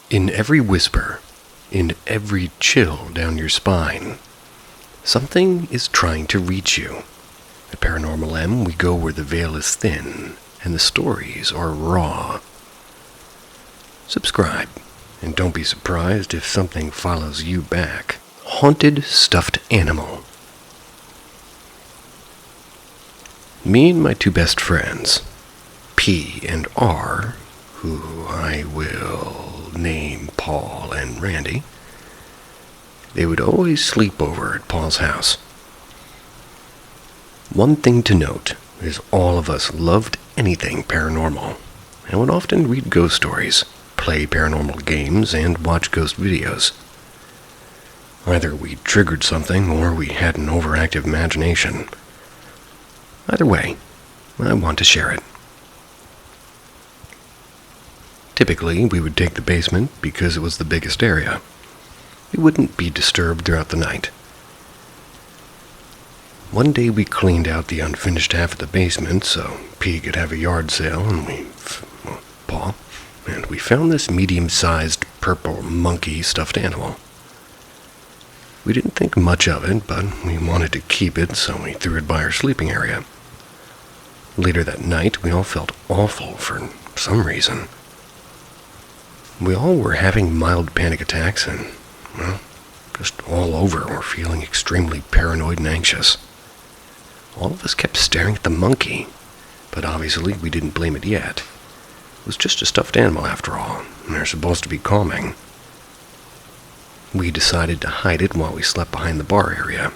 In every whisper, in every chill down your spine, something is trying to reach you. At Paranormal M, we go where the veil is thin and the stories are raw. Subscribe, and don't be surprised if something follows you back. Haunted Stuffed Animal. Me and my two best friends, P and R, who I will name Paul and Randy, they would always sleep over at Paul's house. One thing to note is all of us loved anything paranormal, and would often read ghost stories, play paranormal games, and watch ghost videos. Either we triggered something or we had an overactive imagination. Either way, I want to share it. Typically, we would take the basement because it was the biggest area. We wouldn't be disturbed throughout the night. One day we cleaned out the unfinished half of the basement so P could have a yard sale, and Paul, and we found this medium-sized purple monkey stuffed animal. We didn't think much of it, but we wanted to keep it, so we threw it by our sleeping area. Later that night, we all felt awful for some reason. We all were having mild panic attacks and, just all over were feeling extremely paranoid and anxious. All of us kept staring at the monkey, but obviously we didn't blame it yet. It was just a stuffed animal after all, and they're supposed to be calming. We decided to hide it while we slept behind the bar area.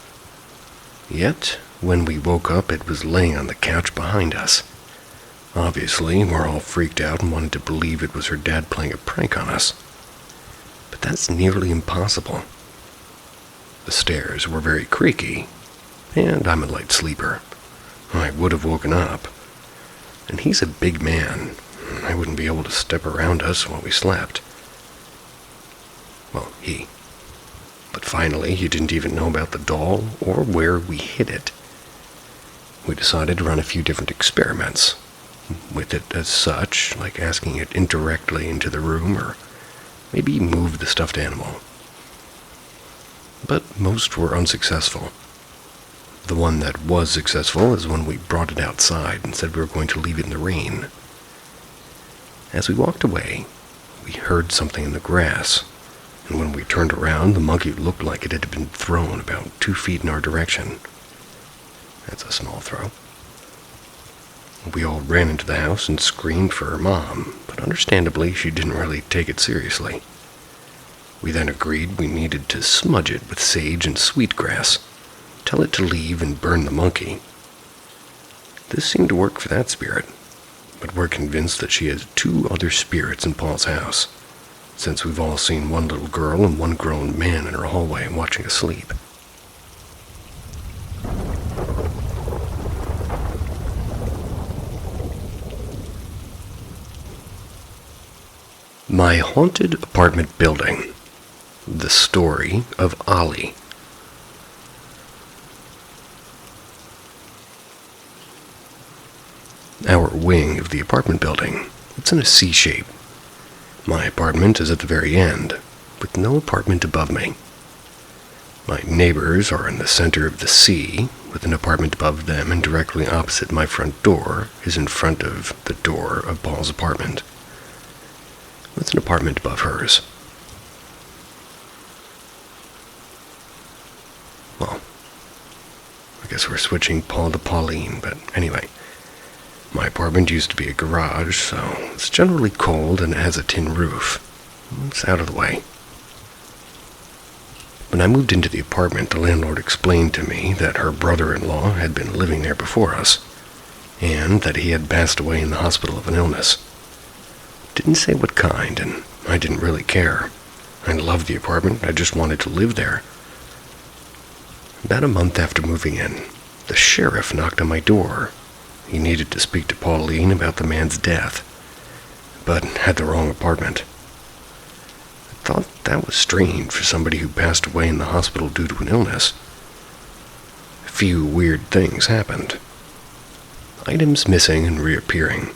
Yet, when we woke up, it was laying on the couch behind us. Obviously, we're all freaked out and wanted to believe it was her dad playing a prank on us. But that's nearly impossible. The stairs were very creaky, and I'm a light sleeper. I would have woken up. And he's a big man. I wouldn't be able to step around us while we slept. Well, he. But finally, he didn't even know about the doll or where we hid it. We decided to run a few different experiments with it as such, like asking it indirectly into the room or maybe move the stuffed animal. But most were unsuccessful. The one that was successful is when we brought it outside and said we were going to leave it in the rain. As we walked away, we heard something in the grass, and when we turned around, the monkey looked like it had been thrown about 2 feet in our direction. That's a small throw. We all ran into the house and screamed for her mom, but understandably she didn't really take it seriously. We then agreed we needed to smudge it with sage and sweetgrass, tell it to leave and burn the monkey. This seemed to work for that spirit, but we're convinced that she has 2 other spirits in Paul's house, since we've all seen one little girl and one grown man in her hallway watching asleep. My Haunted Apartment Building. The Story of Ollie. Our wing of the apartment building. It's in a C shape. My apartment is at the very end, with no apartment above me. My neighbors are in the center of the C, with an apartment above them, and directly opposite my front door is in front of the door of Paul's apartment. It's an apartment above hers. Well, I guess we're switching Paul to Pauline, but anyway. My apartment used to be a garage, so it's generally cold and it has a tin roof. It's out of the way. When I moved into the apartment, the landlord explained to me that her brother-in-law had been living there before us, and that he had passed away in the hospital of an illness. Didn't say what kind, and I didn't really care. I loved the apartment, I just wanted to live there. About a month after moving in, the sheriff knocked on my door. He needed to speak to Pauline about the man's death, but had the wrong apartment. I thought that was strange for somebody who passed away in the hospital due to an illness. A few weird things happened. Items missing and reappearing.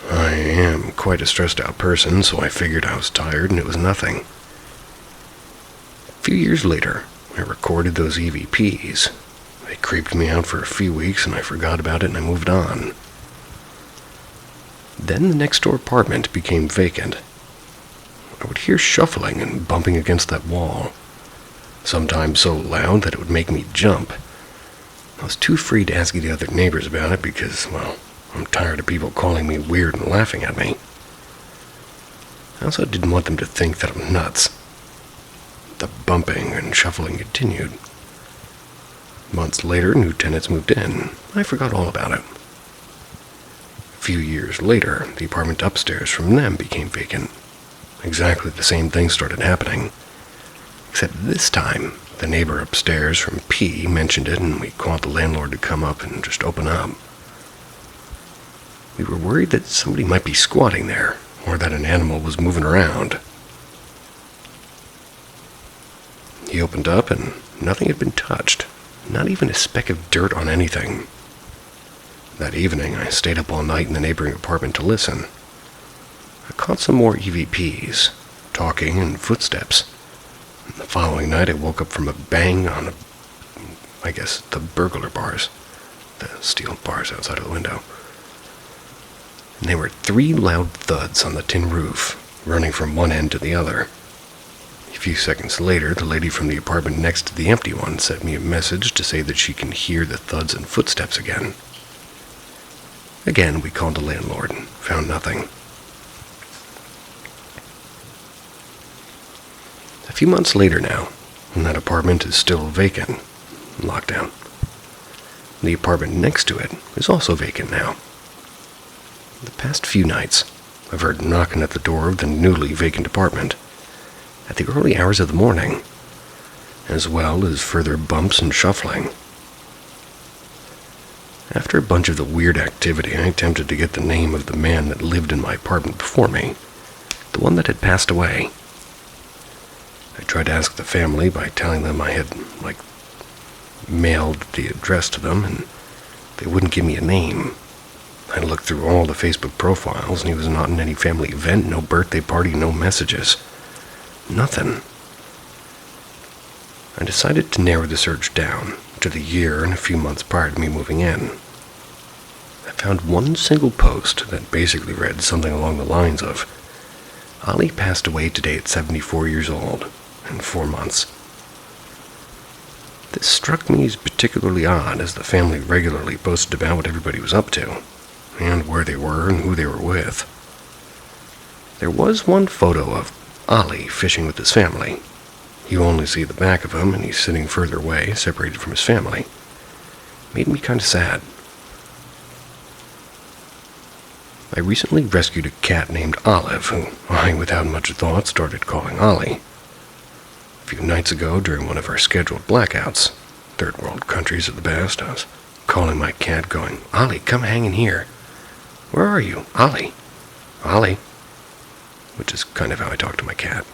I am quite a stressed out person, so I figured I was tired and it was nothing. A few years later, I recorded those EVPs. They creeped me out for a few weeks and I forgot about it and I moved on. Then the next door apartment became vacant. I would hear shuffling and bumping against that wall, sometimes so loud that it would make me jump. I was too afraid to ask the other neighbors about it because, well, I'm tired of people calling me weird and laughing at me. I also didn't want them to think that I'm nuts. The bumping and shuffling continued. Months later, new tenants moved in. I forgot all about it. A few years later, the apartment upstairs from them became vacant. Exactly the same thing started happening. Except this time, the neighbor upstairs from P mentioned it and we called the landlord to come up and just open up. We were worried that somebody might be squatting there, or that an animal was moving around. He opened up and nothing had been touched, not even a speck of dirt on anything. That evening, I stayed up all night in the neighboring apartment to listen. I caught some more EVPs, talking and footsteps. And the following night, I woke up from a bang on, the burglar bars, the steel bars outside of the window. And there were 3 loud thuds on the tin roof, running from one end to the other. A few seconds later, the lady from the apartment next to the empty one sent me a message to say that she can hear the thuds and footsteps again. Again, we called the landlord and found nothing. A few months later now, and that apartment is still vacant, locked down. The apartment next to it is also vacant now. The past few nights, I've heard knocking at the door of the newly vacant apartment at the early hours of the morning, as well as further bumps and shuffling. After a bunch of the weird activity, I attempted to get the name of the man that lived in my apartment before me, the one that had passed away. I tried to ask the family by telling them I had, mailed the address to them, and they wouldn't give me a name. I looked through all the Facebook profiles, and he was not in any family event, no birthday party, no messages. Nothing. I decided to narrow the search down to the year and a few months prior to me moving in. I found one single post that basically read something along the lines of, "Ali passed away today at 74 years old, in 4 months." This struck me as particularly odd, as the family regularly posted about what everybody was up to, and where they were and who they were with. There was one photo of Ali fishing with his family. You only see the back of him, and he's sitting further away, separated from his family. Made me kind of sad. I recently rescued a cat named Olive, who I, without much thought, started calling Ollie. A few nights ago, during one of our scheduled blackouts, third world countries are the best, I was calling my cat going, "Ollie, come hang in here." "Where are you? Ollie? Ollie?" Which is kind of how I talk to my cat.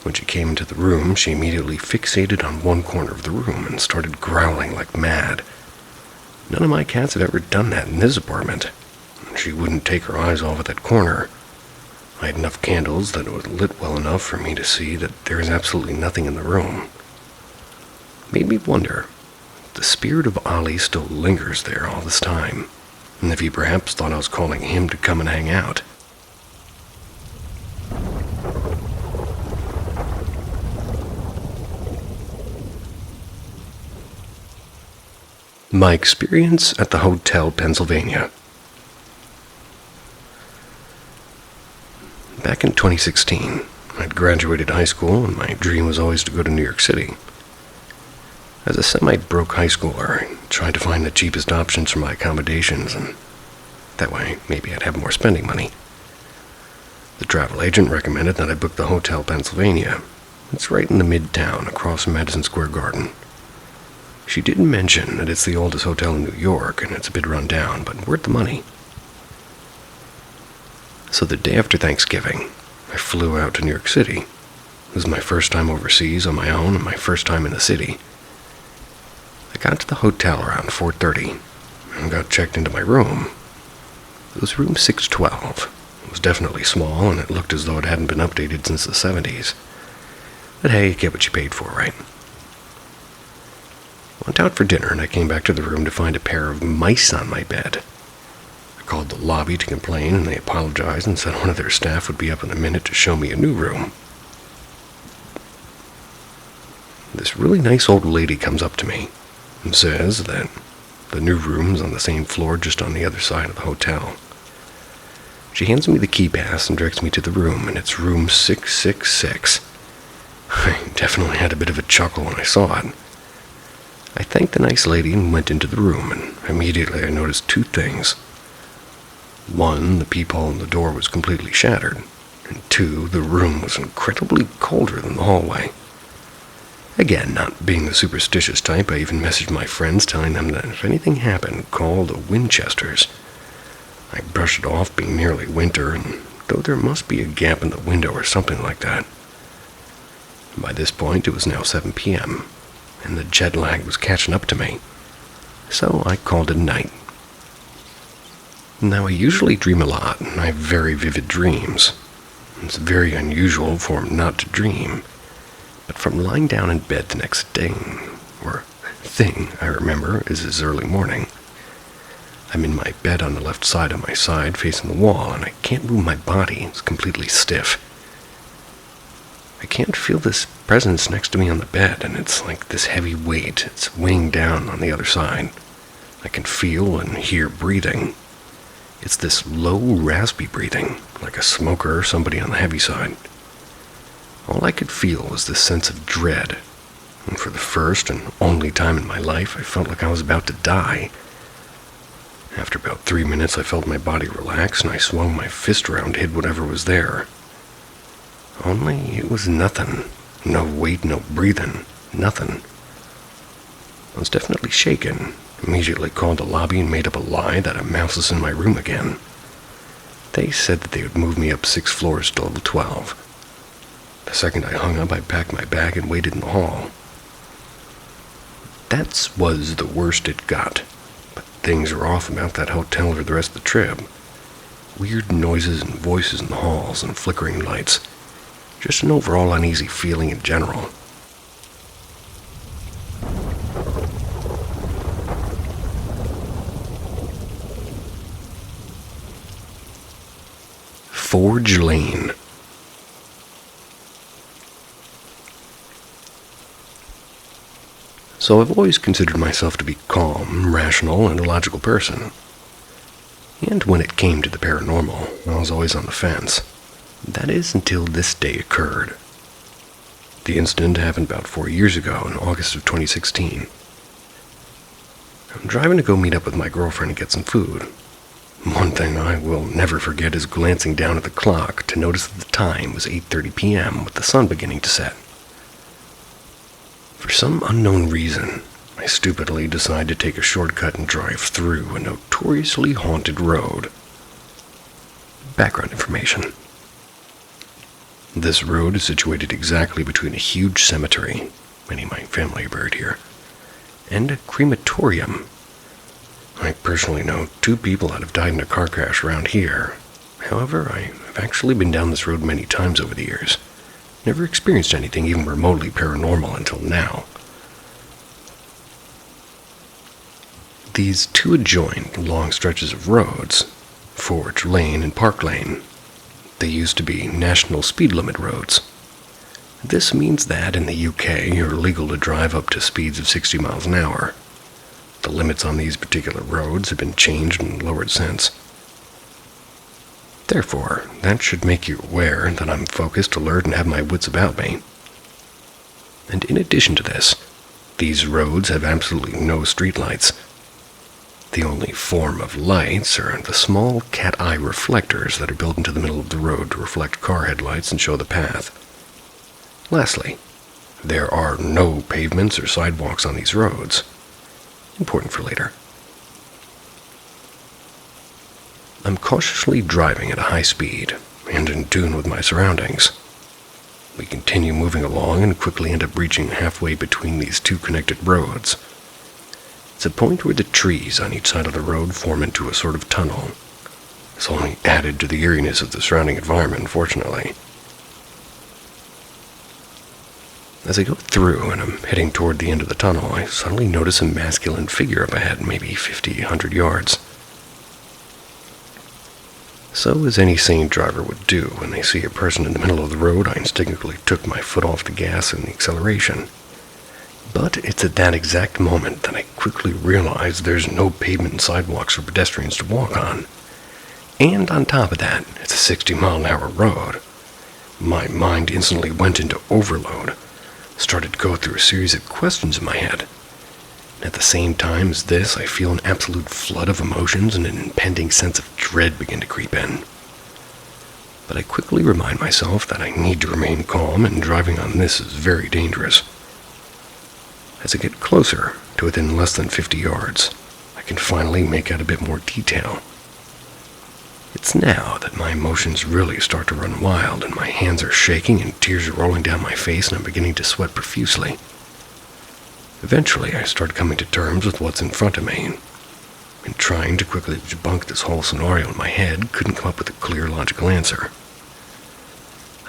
When she came into the room, she immediately fixated on one corner of the room and started growling like mad. None of my cats had ever done that in this apartment. She wouldn't take her eyes off of that corner. I had enough candles that it was lit well enough for me to see that there is absolutely nothing in the room. Made me wonder if the spirit of Ollie still lingers there all this time, and if he perhaps thought I was calling him to come and hang out. My experience at the Hotel Pennsylvania. Back in 2016, I'd graduated high school and my dream was always to go to New York City. As a semi-broke high schooler, I tried to find the cheapest options for my accommodations, and that way maybe I'd have more spending money. The travel agent recommended that I book the Hotel Pennsylvania. It's right in the midtown across from Madison Square Garden. She didn't mention that it's the oldest hotel in New York and it's a bit run down, but worth the money. So the day after Thanksgiving, I flew out to New York City. It was my first time overseas on my own and my first time in the city. I got to the hotel around 4:30 and got checked into my room. It was room 612. It was definitely small, and it looked as though it hadn't been updated since the 70s. But hey, you get what you paid for, right? I went out for dinner, and I came back to the room to find a pair of mice on my bed. I called the lobby to complain, and they apologized and said one of their staff would be up in a minute to show me a new room. This really nice old lady comes up to me and says that the new room's on the same floor just on the other side of the hotel. She hands me the key pass and directs me to the room, and it's room 666. I definitely had a bit of a chuckle when I saw it. I thanked the nice lady and went into the room, and immediately I noticed two things. One, the peephole in the door was completely shattered, and two, the room was incredibly colder than the hallway. Again, not being the superstitious type, I even messaged my friends telling them that if anything happened, call the Winchesters. I brushed it off being nearly winter, and though there must be a gap in the window or something like that. By this point, it was now 7 p.m., and the jet lag was catching up to me, so I called it a night. Now, I usually dream a lot, and I have very vivid dreams. It's very unusual for me not to dream. But from lying down in bed the next day, or thing I remember is this early morning. I'm in my bed on the left side of my side, facing the wall, and I can't move my body. It's completely stiff. I can't feel this presence next to me on the bed, and it's like this heavy weight. It's weighing down on the other side. I can feel and hear breathing. It's this low, raspy breathing, like a smoker or somebody on the heavy side. All I could feel was this sense of dread, and for the first and only time in my life, I felt like I was about to die. After about 3 minutes, I felt my body relax, and I swung my fist around to hit whatever was there. Only it was nothing. No weight, no breathing, nothing. I was definitely shaken. Immediately called the lobby and made up a lie that a mouse was in my room again. They said that they would move me up 6 floors to level 12. The second I hung up, I packed my bag and waited in the hall. That was the worst it got, but things were off about that hotel for the rest of the trip. Weird noises and voices in the halls and flickering lights. Just an overall uneasy feeling in general. Forge Lane. So I've always considered myself to be calm, rational, and a logical person. And when it came to the paranormal, I was always on the fence. That is until this day occurred. The incident happened about 4 years ago in August of 2016. I'm driving to go meet up with my girlfriend and get some food. One thing I will never forget is glancing down at the clock to notice that the time was 8:30 p.m. with the sun beginning to set. For some unknown reason, I stupidly decided to take a shortcut and drive through a notoriously haunted road. Background information. This road is situated exactly between a huge cemetery, many of my family are buried here, and a crematorium. I personally know 2 people that have died in a car crash around here. However, I have actually been down this road many times over the years. Never experienced anything even remotely paranormal until now. These 2 adjoined long stretches of roads, Forge Lane and Park Lane, they used to be national speed limit roads. This means that in the UK, you're legal to drive up to speeds of 60 miles an hour. The limits on these particular roads have been changed and lowered since. Therefore, that should make you aware that I'm focused, alert, and have my wits about me. And in addition to this, these roads have absolutely no streetlights. The only form of lights are the small cat eye reflectors that are built into the middle of the road to reflect car headlights and show the path. Lastly, there are no pavements or sidewalks on these roads. Important for later. I'm cautiously driving at a high speed and in tune with my surroundings. We continue moving along and quickly end up reaching halfway between these 2 connected roads. It's a point where the trees on each side of the road form into a sort of tunnel. This only added to the eeriness of the surrounding environment, unfortunately. As I go through and I'm heading toward the end of the tunnel, I suddenly notice a masculine figure up ahead, maybe 50, 100 yards. So, as any sane driver would do when they see a person in the middle of the road, I instinctively took my foot off the gas and the acceleration. But it's at that exact moment that I quickly realize there's no pavement and sidewalks for pedestrians to walk on. And on top of that, it's a 60-mile-an-hour road. My mind instantly went into overload, started to go through a series of questions in my head. At the same time as this, I feel an absolute flood of emotions and an impending sense of dread begin to creep in. But I quickly remind myself that I need to remain calm, and driving on this is very dangerous. As I get closer to within less than 50 yards, I can finally make out a bit more detail. It's now that my emotions really start to run wild, and my hands are shaking and tears are rolling down my face, and I'm beginning to sweat profusely. Eventually, I start coming to terms with what's in front of me, and trying to quickly debunk this whole scenario in my head, couldn't come up with a clear, logical answer.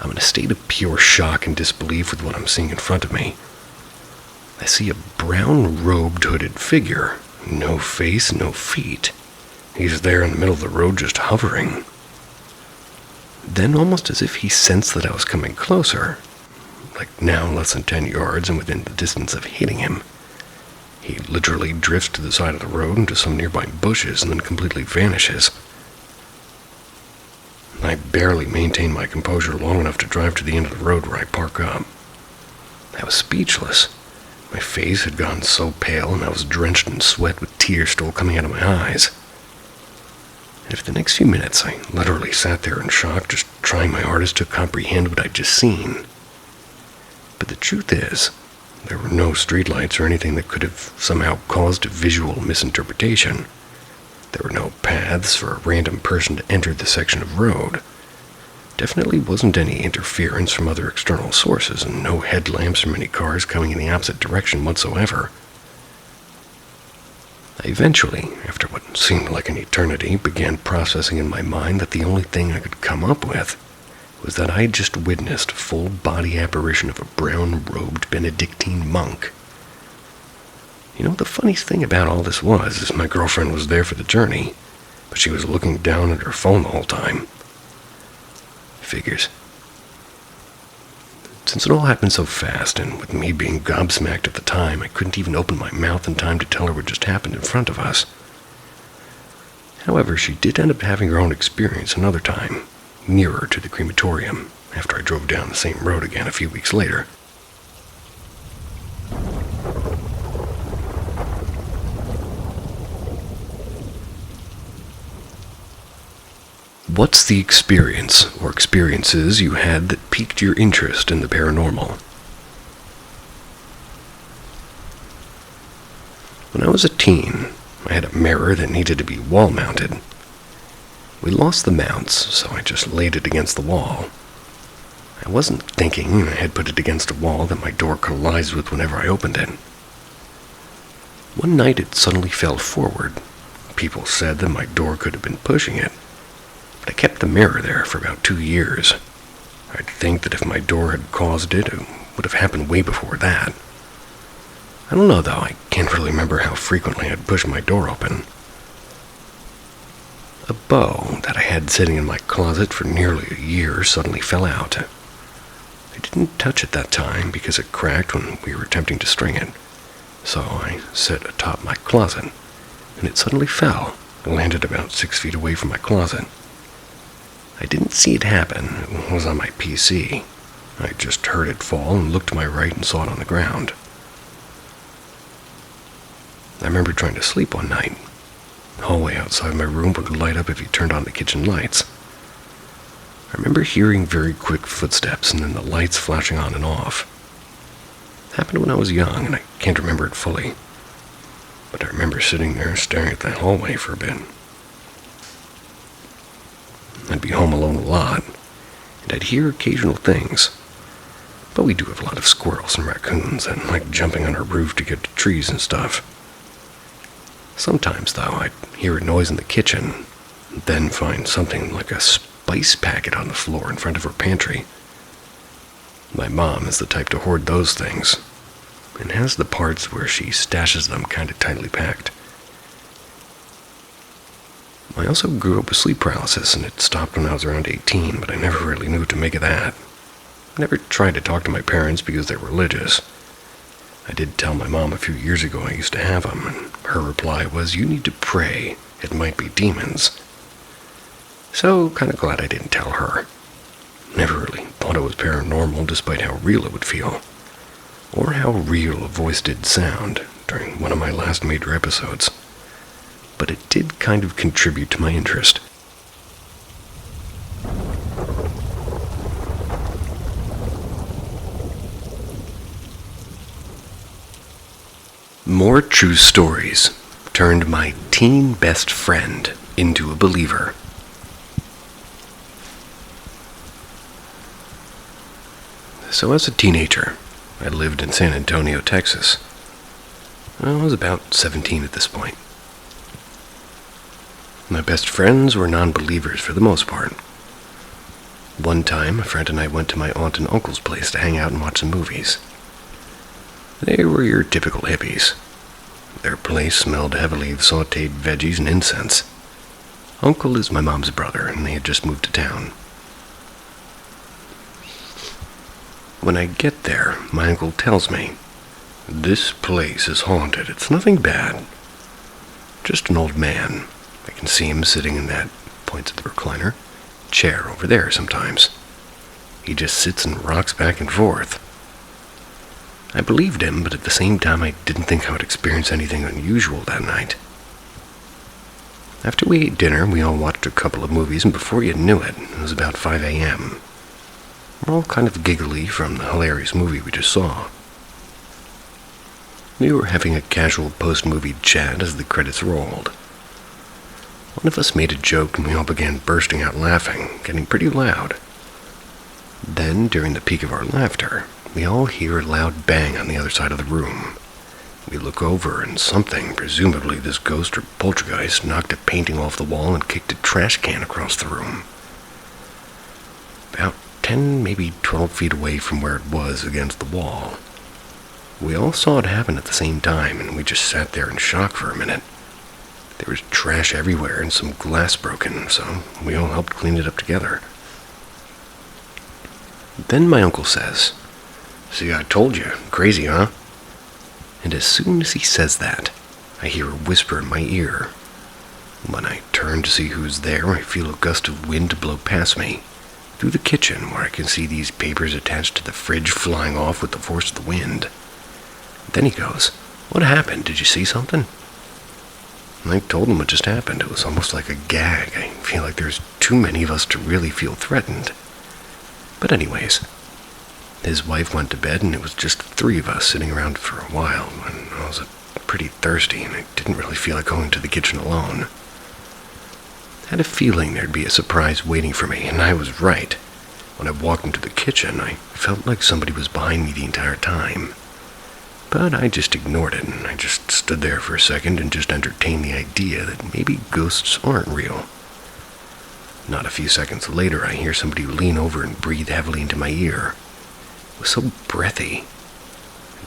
I'm in a state of pure shock and disbelief with what I'm seeing in front of me. I see a brown-robed, hooded figure. No face, no feet. He's there in the middle of the road, just hovering. Then, almost as if he sensed that I was coming closer, like now less than 10 yards and within the distance of hitting him, he literally drifts to the side of the road into some nearby bushes and then completely vanishes. I barely maintained my composure long enough to drive to the end of the road where I park up. I was speechless. My face had gone so pale, and I was drenched in sweat with tears still coming out of my eyes. And for the next few minutes, I literally sat there in shock, just trying my hardest to comprehend what I'd just seen. But the truth is, there were no streetlights or anything that could have somehow caused a visual misinterpretation. There were no paths for a random person to enter the section of road. Definitely wasn't any interference from other external sources, and no headlamps from any cars coming in the opposite direction whatsoever. I eventually, after what seemed like an eternity, began processing in my mind that the only thing I could come up with was that I had just witnessed a full-body apparition of a brown-robed Benedictine monk. You know, the funniest thing about all this is my girlfriend was there for the journey, but she was looking down at her phone the whole time. Figures. Since it all happened so fast, and with me being gobsmacked at the time, I couldn't even open my mouth in time to tell her what just happened in front of us. However, she did end up having her own experience another time, nearer to the crematorium, after I drove down the same road again a few weeks later. What's the experience or experiences you had that piqued your interest in the paranormal? When I was a teen, I had a mirror that needed to be wall-mounted. We lost the mounts, so I just laid it against the wall. I wasn't thinking I had put it against a wall that my door collided with whenever I opened it. One night it suddenly fell forward. People said that my door could have been pushing it. I kept the mirror there for about 2 years. I'd think that if my door had caused it, it would have happened way before that. I don't know, though. I can't really remember how frequently I'd push my door open. A bow that I had sitting in my closet for nearly a year suddenly fell out. I didn't touch it that time because it cracked when we were attempting to string it. So I set it atop my closet, and it suddenly fell and landed about 6 feet away from my closet. I didn't see it happen. It was on my PC. I just heard it fall and looked to my right and saw it on the ground. I remember trying to sleep one night. The hallway outside my room would light up if you turned on the kitchen lights. I remember hearing very quick footsteps and then the lights flashing on and off. It happened when I was young, and I can't remember it fully. But I remember sitting there staring at that hallway for a bit. I'd be home alone a lot, and I'd hear occasional things. But we do have a lot of squirrels and raccoons, and like jumping on our roof to get to trees and stuff. Sometimes, though, I'd hear a noise in the kitchen, then find something like a spice packet on the floor in front of her pantry. My mom is the type to hoard those things, and has the parts where she stashes them kind of tightly packed. I also grew up with sleep paralysis, and it stopped when I was around 18, but I never really knew what to make of that. I never tried to talk to my parents because they're religious. I did tell my mom a few years ago I used to have them, and her reply was, "You need to pray. It might be demons." So, kind of glad I didn't tell her. Never really thought it was paranormal, despite how real it would feel. Or how real a voice did sound during one of my last major episodes. But it did kind of contribute to my interest. More true stories turned my teen best friend into a believer. So as a teenager, I lived in San Antonio, Texas. I was about 17 at this point. My best friends were non-believers for the most part. One time, a friend and I went to my aunt and uncle's place to hang out and watch some movies. They were your typical hippies. Their place smelled heavily of sautéed veggies and incense. Uncle is my mom's brother, and they had just moved to town. When I get there, my uncle tells me, "This place is haunted. It's nothing bad. Just an old man. I can see him sitting in that," points at the recliner, "chair over there sometimes. He just sits and rocks back and forth." I believed him, but at the same time I didn't think I would experience anything unusual that night. After we ate dinner, we all watched a couple of movies, and before you knew it, it was about 5 a.m. We're all kind of giggly from the hilarious movie we just saw. We were having a casual post-movie chat as the credits rolled. One of us made a joke and we all began bursting out laughing, getting pretty loud. Then, during the peak of our laughter, we all hear a loud bang on the other side of the room. We look over and something, presumably this ghost or poltergeist, knocked a painting off the wall and kicked a trash can across the room. About 10, maybe 12 feet away from where it was against the wall. We all saw it happen at the same time, and we just sat there in shock for a minute. There was trash everywhere and some glass broken, so we all helped clean it up together. Then my uncle says, "See, I told you. Crazy, huh?" And as soon as he says that, I hear a whisper in my ear. When I turn to see who's there, I feel a gust of wind blow past me, through the kitchen where I can see these papers attached to the fridge flying off with the force of the wind. Then he goes, "What happened? Did you see something?" And I told him what just happened. It was almost like a gag. I feel like there's too many of us to really feel threatened. But anyways, his wife went to bed and it was just 3 of us sitting around for a while, and I was pretty thirsty and I didn't really feel like going to the kitchen alone. I had a feeling there'd be a surprise waiting for me, and I was right. When I walked into the kitchen, I felt like somebody was behind me the entire time. But I just ignored it, and I just stood there for a second and just entertained the idea that maybe ghosts aren't real. Not a few seconds later, I hear somebody lean over and breathe heavily into my ear. It was so breathy.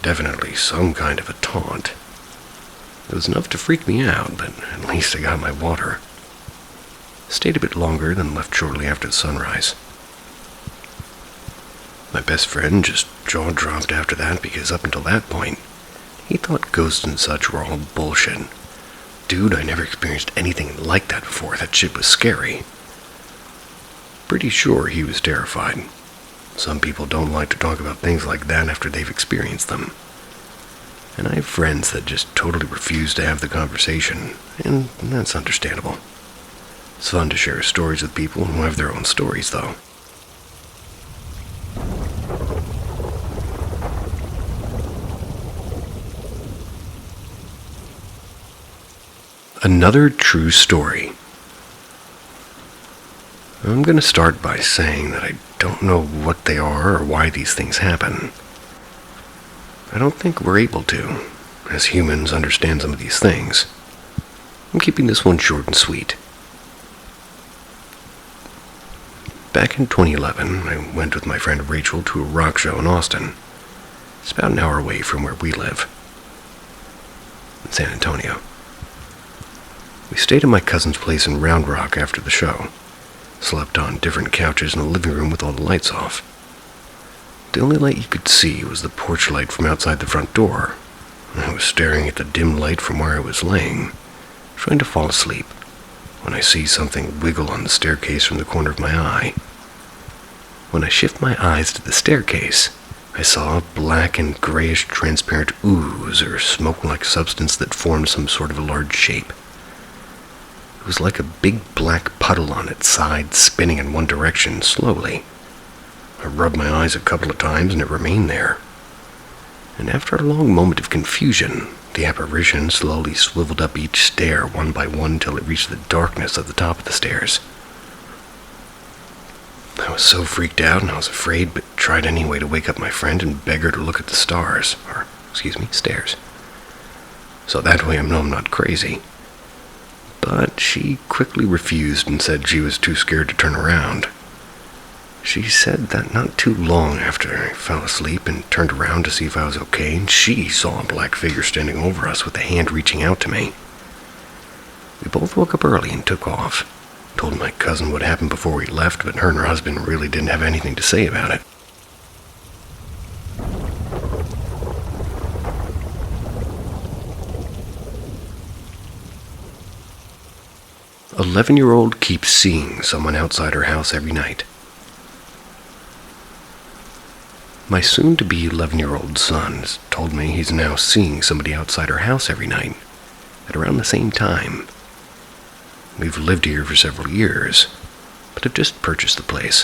Definitely some kind of a taunt. It was enough to freak me out, but at least I got my water. Stayed a bit longer, then left shortly after the sunrise. My best friend just jaw-dropped after that because up until that point, he thought ghosts and such were all bullshit. Dude, I never experienced anything like that before. That shit was scary. Pretty sure he was terrified. Some people don't like to talk about things like that after they've experienced them. And I have friends that just totally refuse to have the conversation, and that's understandable. It's fun to share stories with people who have their own stories, though. Another true story. I'm going to start by saying that I don't know what they are or why these things happen. I don't think we're able to, as humans, understand some of these things. I'm keeping this one short and sweet. Back in 2011, I went with my friend Rachel to a rock show in Austin. It's about an hour away from where we live, in San Antonio. We stayed at my cousin's place in Round Rock after the show, slept on different couches in the living room with all the lights off. The only light you could see was the porch light from outside the front door. I was staring at the dim light from where I was laying, trying to fall asleep, when I see something wiggle on the staircase from the corner of my eye. When I shift my eyes to the staircase, I saw a black and grayish transparent ooze or smoke-like substance that formed some sort of a large shape. It was like a big black puddle on its side, spinning in one direction slowly. I rubbed my eyes a couple of times and it remained there. And after a long moment of confusion, the apparition slowly swiveled up each stair one by one till it reached the darkness at the top of the stairs. I was so freaked out and I was afraid, but tried anyway to wake up my friend and beg her to look at the stairs. So that way I know I'm not crazy. But she quickly refused and said she was too scared to turn around. She said that not too long after I fell asleep and turned around to see if I was okay, and she saw a black figure standing over us with a hand reaching out to me. We both woke up early and took off. Told my cousin what happened before we left, but her and her husband really didn't have anything to say about it. An 11-year-old keeps seeing someone outside her house every night. My soon-to-be 11-year-old son has told me he's now seeing somebody outside her house every night, at around the same time. We've lived here for several years, but have just purchased the place.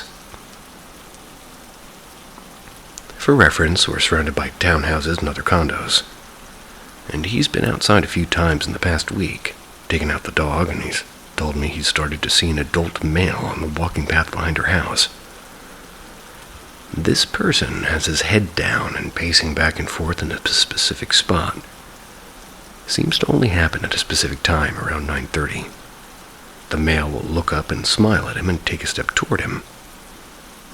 For reference, we're surrounded by townhouses and other condos, and he's been outside a few times in the past week, taking out the dog, and he's told me he's started to see an adult male on the walking path behind her house. This person has his head down and pacing back and forth in a specific spot. Seems to only happen at a specific time, around 9:30. The male will look up and smile at him and take a step toward him.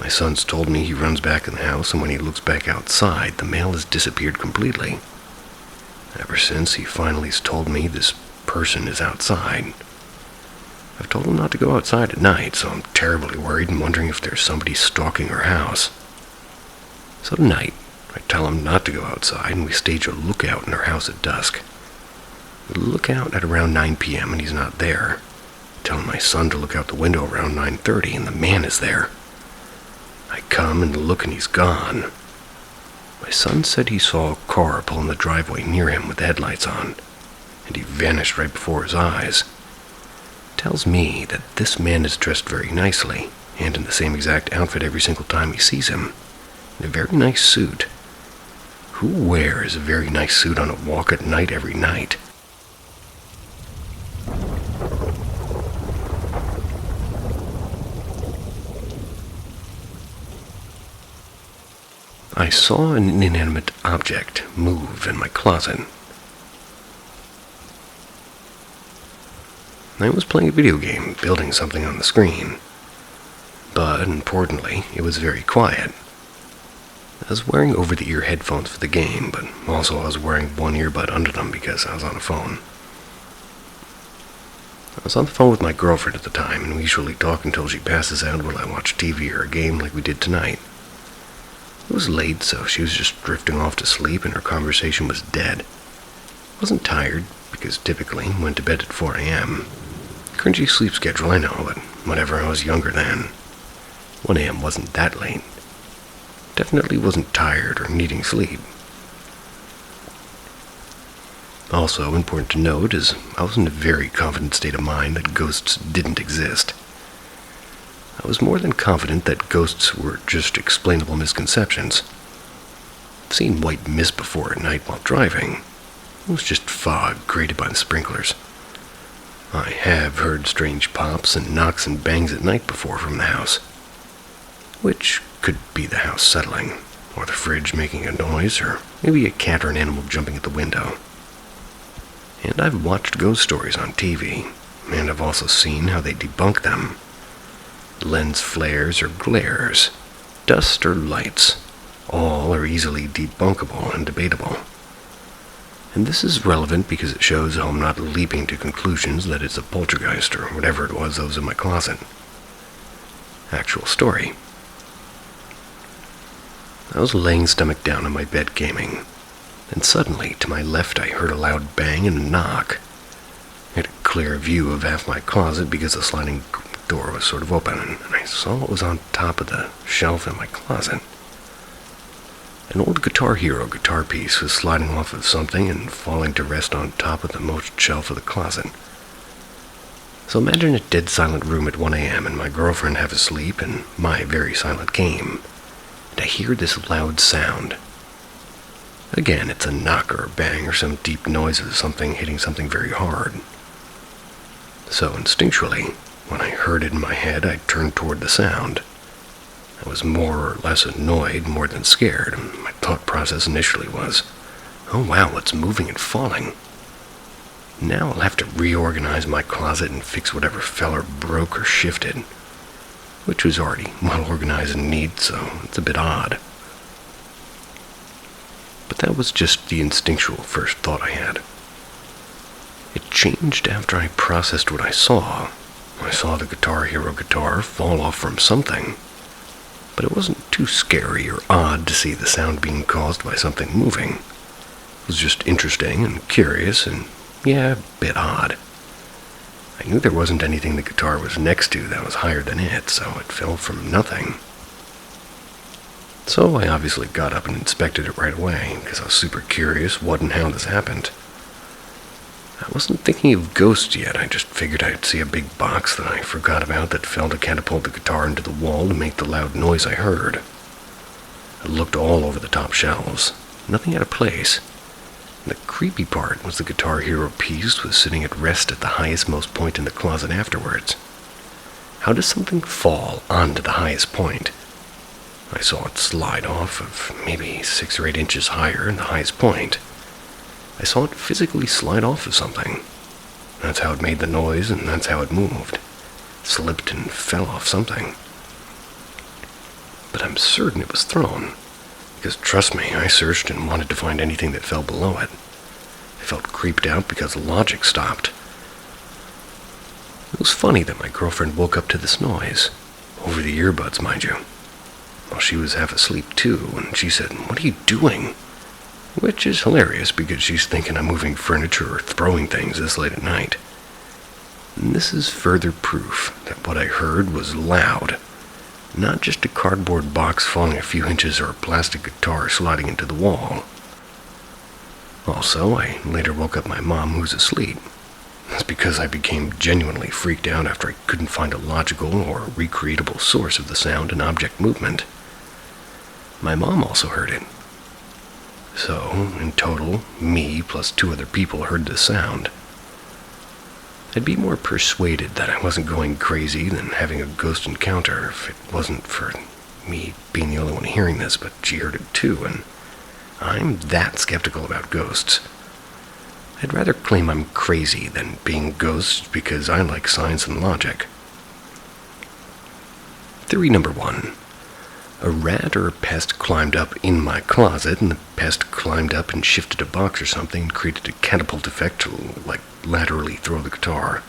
My son's told me he runs back in the house, and when he looks back outside, the male has disappeared completely. Ever since, he finally has told me this person is outside. I've told him not to go outside at night, so I'm terribly worried and wondering if there's somebody stalking our house. So tonight, I tell him not to go outside, and we stage a lookout in our house at dusk. We look out at around 9 p.m. and he's not there. I tell my son to look out the window around 9:30 and the man is there. I come and look and he's gone. My son said he saw a car pull in the driveway near him with the headlights on, and he vanished right before his eyes. Tells me that this man is dressed very nicely, and in the same exact outfit every single time he sees him. In a very nice suit. Who wears a very nice suit on a walk at night every night? I saw an inanimate object move in my closet. I was playing a video game, building something on the screen. But, importantly, it was very quiet. I was wearing over-the-ear headphones for the game, but also I was wearing one earbud under them because I was on the phone. I was on the phone with my girlfriend at the time, and we usually talk until she passes out while I watch TV or a game like we did tonight. It was late, so she was just drifting off to sleep and her conversation was dead. I wasn't tired, because typically went to bed at 4 a.m. Cringy sleep schedule, I know, but whatever, I was younger then. 1 a.m. wasn't that late. Definitely wasn't tired or needing sleep. Also important to note is I was in a very confident state of mind that ghosts didn't exist. I was more than confident that ghosts were just explainable misconceptions. I've seen white mist before at night while driving. It was just fog created by the sprinklers. I have heard strange pops and knocks and bangs at night before from the house, which could be the house settling, or the fridge making a noise, or maybe a cat or an animal jumping at the window. And I've watched ghost stories on TV, and I've also seen how they debunk them. lens flares or glares, dust or lights. All are easily debunkable and debatable. And this is relevant because it shows how I'm not leaping to conclusions that it's a poltergeist or whatever it was that was in my closet. Actual story. I was laying stomach down on my bed gaming, and suddenly, to my left, I heard a loud bang and a knock. I had a clear view of half my closet because the sliding door was sort of open, and I saw what was on top of the shelf in my closet. An old Guitar Hero guitar piece was sliding off of something and falling to rest on top of the most shelf of the closet. So imagine a dead silent room at 1 a.m. and my girlfriend half asleep and my very silent game. And I hear this loud sound. Again, it's a knock or a bang or some deep noise of something hitting something very hard. So instinctually, when I heard it in my head, I turned toward the sound. I was more or less annoyed more than scared, and my thought process initially was, oh wow, it's moving and falling. Now I'll have to reorganize my closet and fix whatever fell or broke or shifted, which was already well organized and neat, so it's a bit odd. But that was just the instinctual first thought I had. It changed after I processed what I saw. I saw the Guitar Hero guitar fall off from something, but it wasn't too scary or odd to see the sound being caused by something moving. It was just interesting and curious and, yeah, a bit odd. I knew there wasn't anything the guitar was next to that was higher than it, so it fell from nothing. So I obviously got up and inspected it right away, because I was super curious what and how this happened. I wasn't thinking of ghosts yet, I just figured I'd see a big box that I forgot about that fell to catapult the guitar into the wall to make the loud noise I heard. I looked all over the top shelves. Nothing out of place. And the creepy part was the Guitar Hero piece was sitting at rest at the highest most point in the closet afterwards. How does something fall onto the highest point? I saw it slide off of maybe 6 or 8 inches higher in the highest point. I saw it physically slide off of something. That's how it made the noise, and that's how it moved. Slipped and fell off something. But I'm certain it was thrown, because trust me, I searched and wanted to find anything that fell below it. I felt creeped out because logic stopped. It was funny that my girlfriend woke up to this noise, over the earbuds, mind you. Well, she was half asleep too, and she said, "What are you doing?" Which is hilarious because she's thinking I'm moving furniture or throwing things this late at night. And this is further proof that what I heard was loud, not just a cardboard box falling a few inches or a plastic guitar sliding into the wall. Also, I later woke up my mom, who's asleep. That's because I became genuinely freaked out after I couldn't find a logical or recreatable source of the sound and object movement. My mom also heard it. So, in total, me plus 2 other people heard the sound. I'd be more persuaded that I wasn't going crazy than having a ghost encounter if it wasn't for me being the only one hearing this, but she heard it too, and I'm that skeptical about ghosts. I'd rather claim I'm crazy than being ghosts because I like science and logic. Theory number 1. A rat or a pest climbed up in my closet, and the pest climbed up and shifted a box or something and created a catapult effect to, laterally throw the guitar.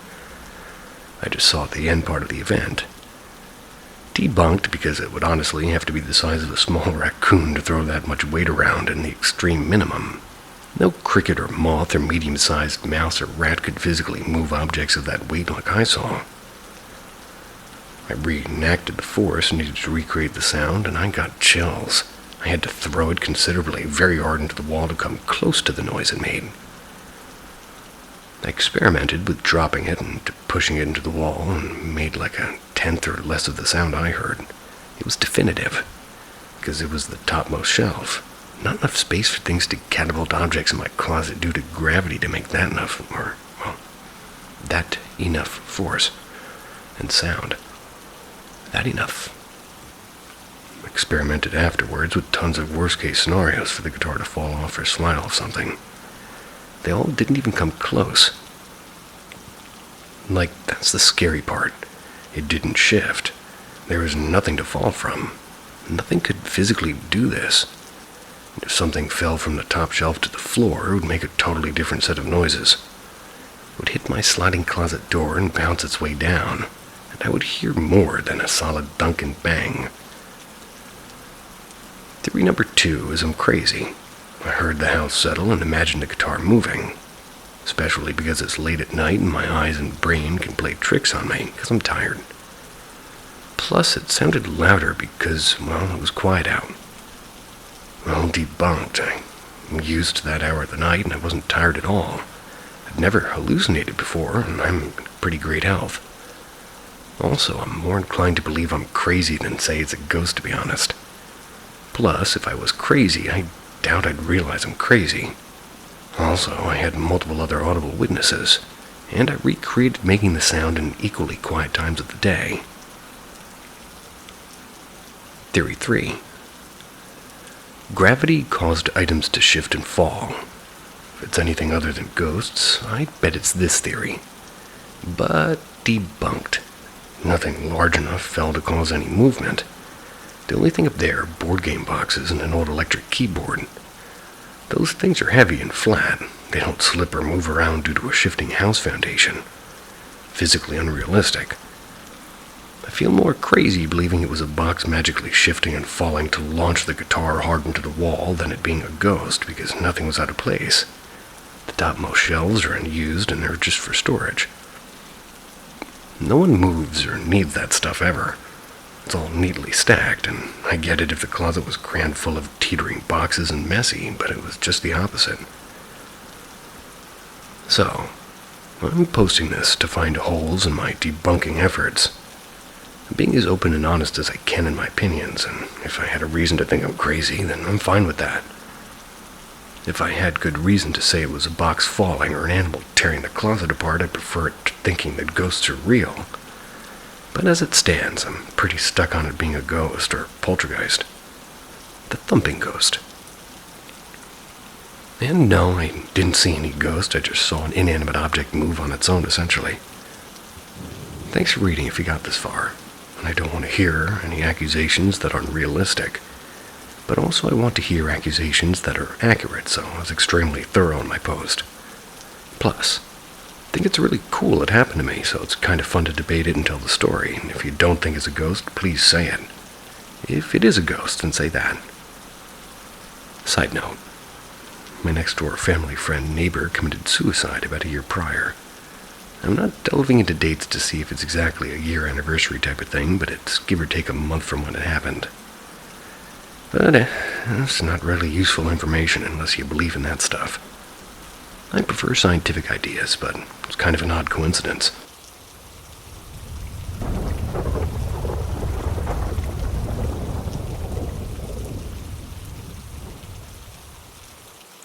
I just saw the end part of the event. Debunked because it would honestly have to be the size of a small raccoon to throw that much weight around in the extreme minimum. No cricket or moth or medium-sized mouse or rat could physically move objects of that weight like I saw. I reenacted the force, needed to recreate the sound, and I got chills. I had to throw it considerably, very hard into the wall to come close to the noise it made. I experimented with dropping it and pushing it into the wall and made like a 1/10 or less of the sound I heard. It was definitive, because it was the topmost shelf. Not enough space for things to catapult objects in my closet due to gravity to make that enough, that enough force and sound. That enough. Experimented afterwards with tons of worst-case scenarios for the guitar to fall off or slide off something. They all didn't even come close. That's the scary part. It didn't shift. There was nothing to fall from. Nothing could physically do this. If something fell from the top shelf to the floor, it would make a totally different set of noises. It would hit my sliding closet door and bounce its way down, and I would hear more than a solid thunk and bang. Theory number 2 is I'm crazy. I heard the house settle and imagined the guitar moving, especially because it's late at night and my eyes and brain can play tricks on me because I'm tired. Plus, it sounded louder because, well, it was quiet out. Well, debunked. I'm used to that hour of the night and I wasn't tired at all. I've never hallucinated before and I'm in pretty great health. Also, I'm more inclined to believe I'm crazy than say it's a ghost, to be honest. Plus, if I was crazy, I doubt I'd realize I'm crazy. Also, I had multiple other audible witnesses, and I recreated making the sound in equally quiet times of the day. Theory 3. Gravity caused items to shift and fall. If it's anything other than ghosts, I bet it's this theory. But debunked. Nothing large enough fell to cause any movement. The only thing up there are board game boxes and an old electric keyboard. Those things are heavy and flat. They don't slip or move around due to a shifting house foundation. Physically unrealistic. I feel more crazy believing it was a box magically shifting and falling to launch the guitar hard into the wall than it being a ghost because nothing was out of place. The topmost shelves are unused and they're just for storage. No one moves or needs that stuff ever. It's all neatly stacked, and I get it if the closet was crammed full of teetering boxes and messy, but it was just the opposite. So, I'm posting this to find holes in my debunking efforts. I'm being as open and honest as I can in my opinions, and if I had a reason to think I'm crazy, then I'm fine with that. If I had good reason to say it was a box falling or an animal tearing the closet apart, I prefer it to thinking that ghosts are real. But as it stands, I'm pretty stuck on it being a ghost or poltergeist. The thumping ghost. And no, I didn't see any ghost, I just saw an inanimate object move on its own, essentially. Thanks for reading if you got this far. And I don't want to hear any accusations that aren't realistic. But also I want to hear accusations that are accurate, so I was extremely thorough in my post. Plus, I think it's really cool it happened to me, so it's kind of fun to debate it and tell the story. And if you don't think it's a ghost, please say it. If it is a ghost, then say that. Side note, my next-door family friend neighbor committed suicide about a year prior. I'm not delving into dates to see if it's exactly a year anniversary type of thing, but it's give or take a month from when it happened. But it's not really useful information unless you believe in that stuff. I prefer scientific ideas, but it's kind of an odd coincidence.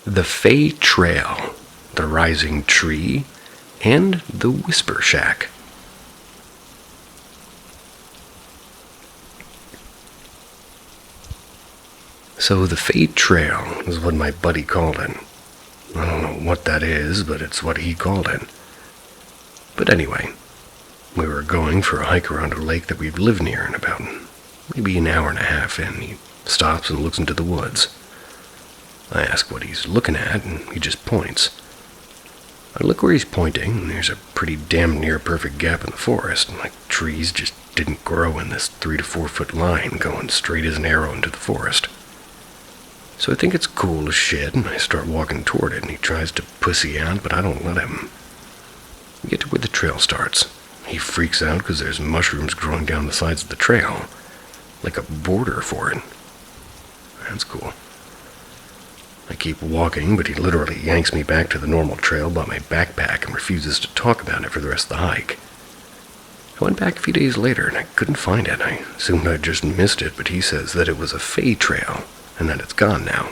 The Fey Trail, the Rising Tree, and the Whisper Shack. So the Fey Trail is what my buddy called it. I don't know what that is, but it's what he called it. But anyway, we were going for a hike around a lake that we've lived near in about maybe an hour and a half in. He stops and looks into the woods. I ask what he's looking at, and he just points. I look where he's pointing, and there's a pretty damn near perfect gap in the forest, like trees just didn't grow in this 3 to 4 foot line going straight as an arrow into the forest. So I think it's cool as shit, and I start walking toward it, and he tries to pussy out, but I don't let him. We get to where the trail starts. He freaks out because there's mushrooms growing down the sides of the trail, like a border for it. That's cool. I keep walking, but he literally yanks me back to the normal trail by my backpack and refuses to talk about it for the rest of the hike. I went back a few days later, and I couldn't find it. I assumed I'd just missed it, but he says that it was a Fey trail, and that it's gone now.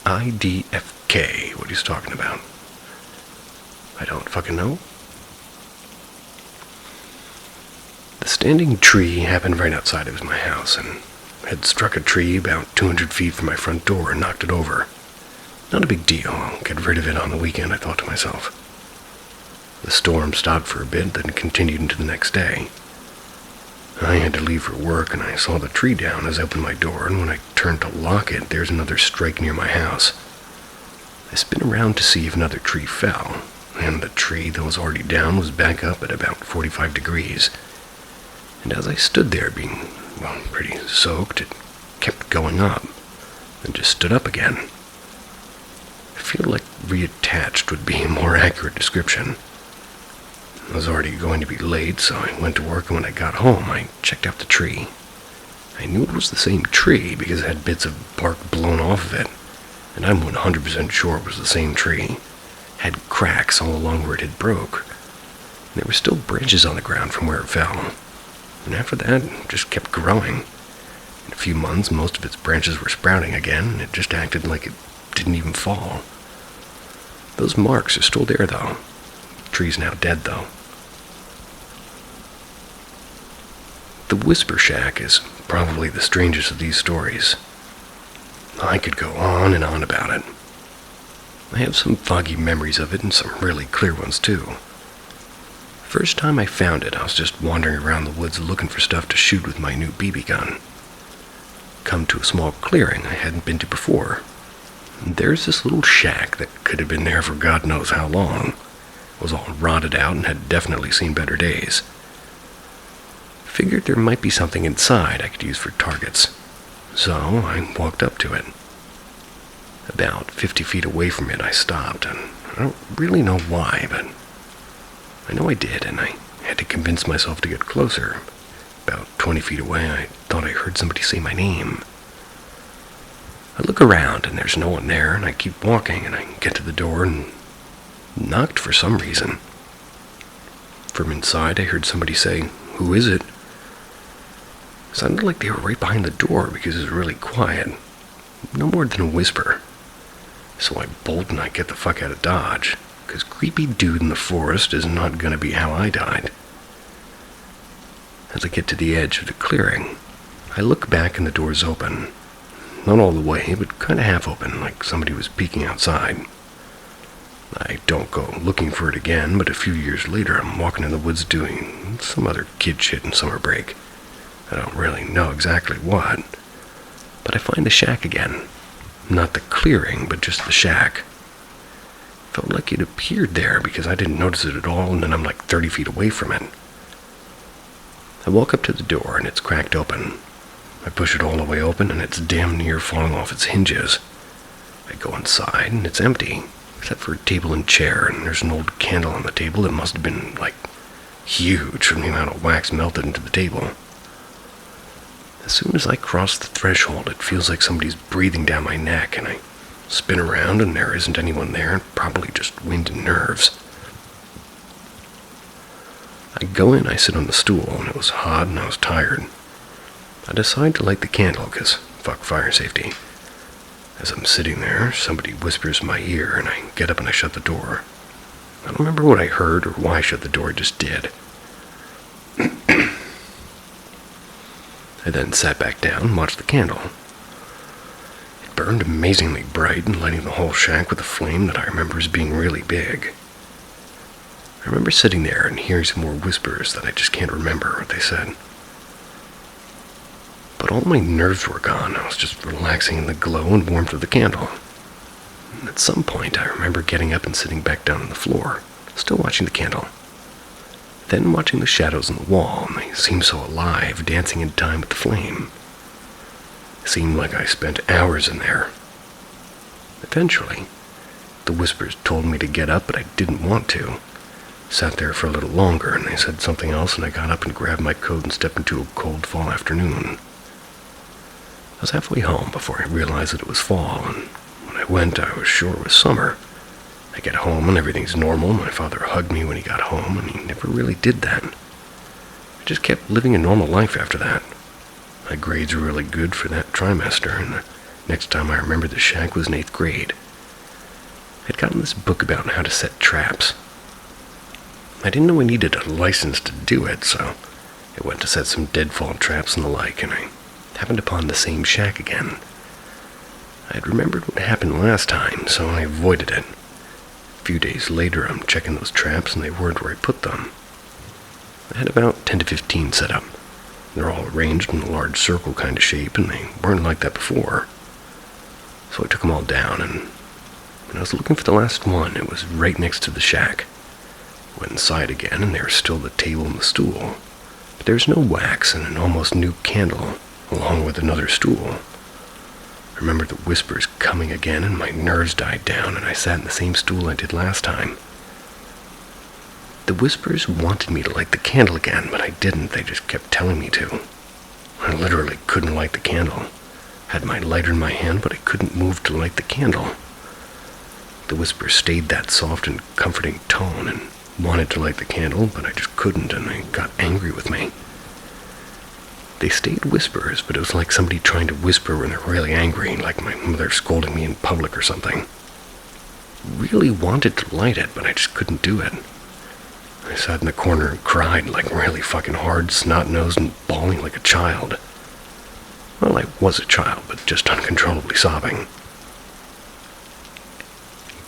IDFK, what he's talking about. I don't fucking know. The standing tree happened right outside of my house, and had struck a tree about 200 feet from my front door and knocked it over. Not a big deal, I'll get rid of it on the weekend, I thought to myself. The storm stopped for a bit, then continued into the next day. I had to leave for work, and I saw the tree down as I opened my door, and when I turned to lock it, there's another strike near my house. I spin around to see if another tree fell, and the tree that was already down was back up at about 45 degrees. And as I stood there being, pretty soaked, it kept going up, and just stood up again. I feel like reattached would be a more accurate description. I was already going to be late, so I went to work, and when I got home, I checked out the tree. I knew it was the same tree because it had bits of bark blown off of it, and I'm 100% sure it was the same tree. It had cracks all along where it had broke. And there were still branches on the ground from where it fell. And after that, it just kept growing. In a few months, most of its branches were sprouting again, and it just acted like it didn't even fall. Those marks are still there, though. The tree's now dead, though. The Whisper Shack is probably the strangest of these stories. I could go on and on about it. I have some foggy memories of it and some really clear ones, too. First time I found it, I was just wandering around the woods looking for stuff to shoot with my new BB gun. Come to a small clearing I hadn't been to before. There's this little shack that could have been there for God knows how long. It was all rotted out and had definitely seen better days. Figured there might be something inside I could use for targets, so I walked up to it. About 50 feet away from it I stopped, and I don't really know why, but I know I did, and I had to convince myself to get closer. About 20 feet away, I thought I heard somebody say my name. I look around, and there's no one there, and I keep walking, and I get to the door and knocked for some reason. From inside, I heard somebody say, "Who is it?" It sounded like they were right behind the door because it was really quiet. No more than a whisper. So I bolt and I get the fuck out of Dodge, because creepy dude in the forest is not going to be how I died. As I get to the edge of the clearing, I look back and the door's open. Not all the way, but kind of half open, like somebody was peeking outside. I don't go looking for it again, but a few years later I'm walking in the woods doing some other kid shit in summer break. I don't really know exactly what, but I find the shack again. Not the clearing, but just the shack. Felt like it appeared there because I didn't notice it at all, and then I'm like 30 feet away from it. I walk up to the door and it's cracked open. I push it all the way open and it's damn near falling off its hinges. I go inside and it's empty, except for a table and chair, and there's an old candle on the table that must have been, huge from the amount of wax melted into the table. As soon as I cross the threshold, it feels like somebody's breathing down my neck, and I spin around and there isn't anyone there, probably just wind and nerves. I go in, I sit on the stool, and it was hot and I was tired. I decide to light the candle, because fuck fire safety. As I'm sitting there, somebody whispers in my ear, and I get up and I shut the door. I don't remember what I heard or why I shut the door, I just did. I then sat back down and watched the candle. It burned amazingly bright and lighting the whole shack with a flame that I remember as being really big. I remember sitting there and hearing some more whispers that I just can't remember what they said. But all my nerves were gone. I was just relaxing in the glow and warmth of the candle. And at some point, I remember getting up and sitting back down on the floor, still watching the candle. Then watching the shadows on the wall, and they seemed so alive, dancing in time with the flame. It seemed like I spent hours in there. Eventually, the whispers told me to get up, but I didn't want to. Sat there for a little longer, and they said something else, and I got up and grabbed my coat and stepped into a cold fall afternoon. I was halfway home before I realized that it was fall, and when I went, I was sure it was summer. I get home and everything's normal. My father hugged me when he got home, and he never really did that. I just kept living a normal life after that. My grades were really good for that trimester, and the next time I remember the shack was in 8th grade. I'd gotten this book about how to set traps. I didn't know I needed a license to do it, so I went to set some deadfall traps and the like, and I happened upon the same shack again. I had remembered what happened last time, so I avoided it. A few days later, I'm checking those traps, and they weren't where I put them. I had about 10 to 15 set up. They're all arranged in a large circle kind of shape, and they weren't like that before. So I took them all down, and when I was looking for the last one, it was right next to the shack. Went inside again, and there was still the table and the stool. But there was no wax and an almost new candle, along with another stool. I remember the whispers coming again, and my nerves died down, and I sat in the same stool I did last time. The whispers wanted me to light the candle again, but I didn't. They just kept telling me to. I literally couldn't light the candle. Had my lighter in my hand, but I couldn't move to light the candle. The whispers stayed that soft and comforting tone, and wanted to light the candle, but I just couldn't, and they got angry with me. They stayed whispers, but it was like somebody trying to whisper when they're really angry, like my mother scolding me in public or something. Really wanted to light it, but I just couldn't do it. I sat in the corner and cried like really fucking hard, snot-nosed and bawling like a child. Well, I was a child, but just uncontrollably sobbing.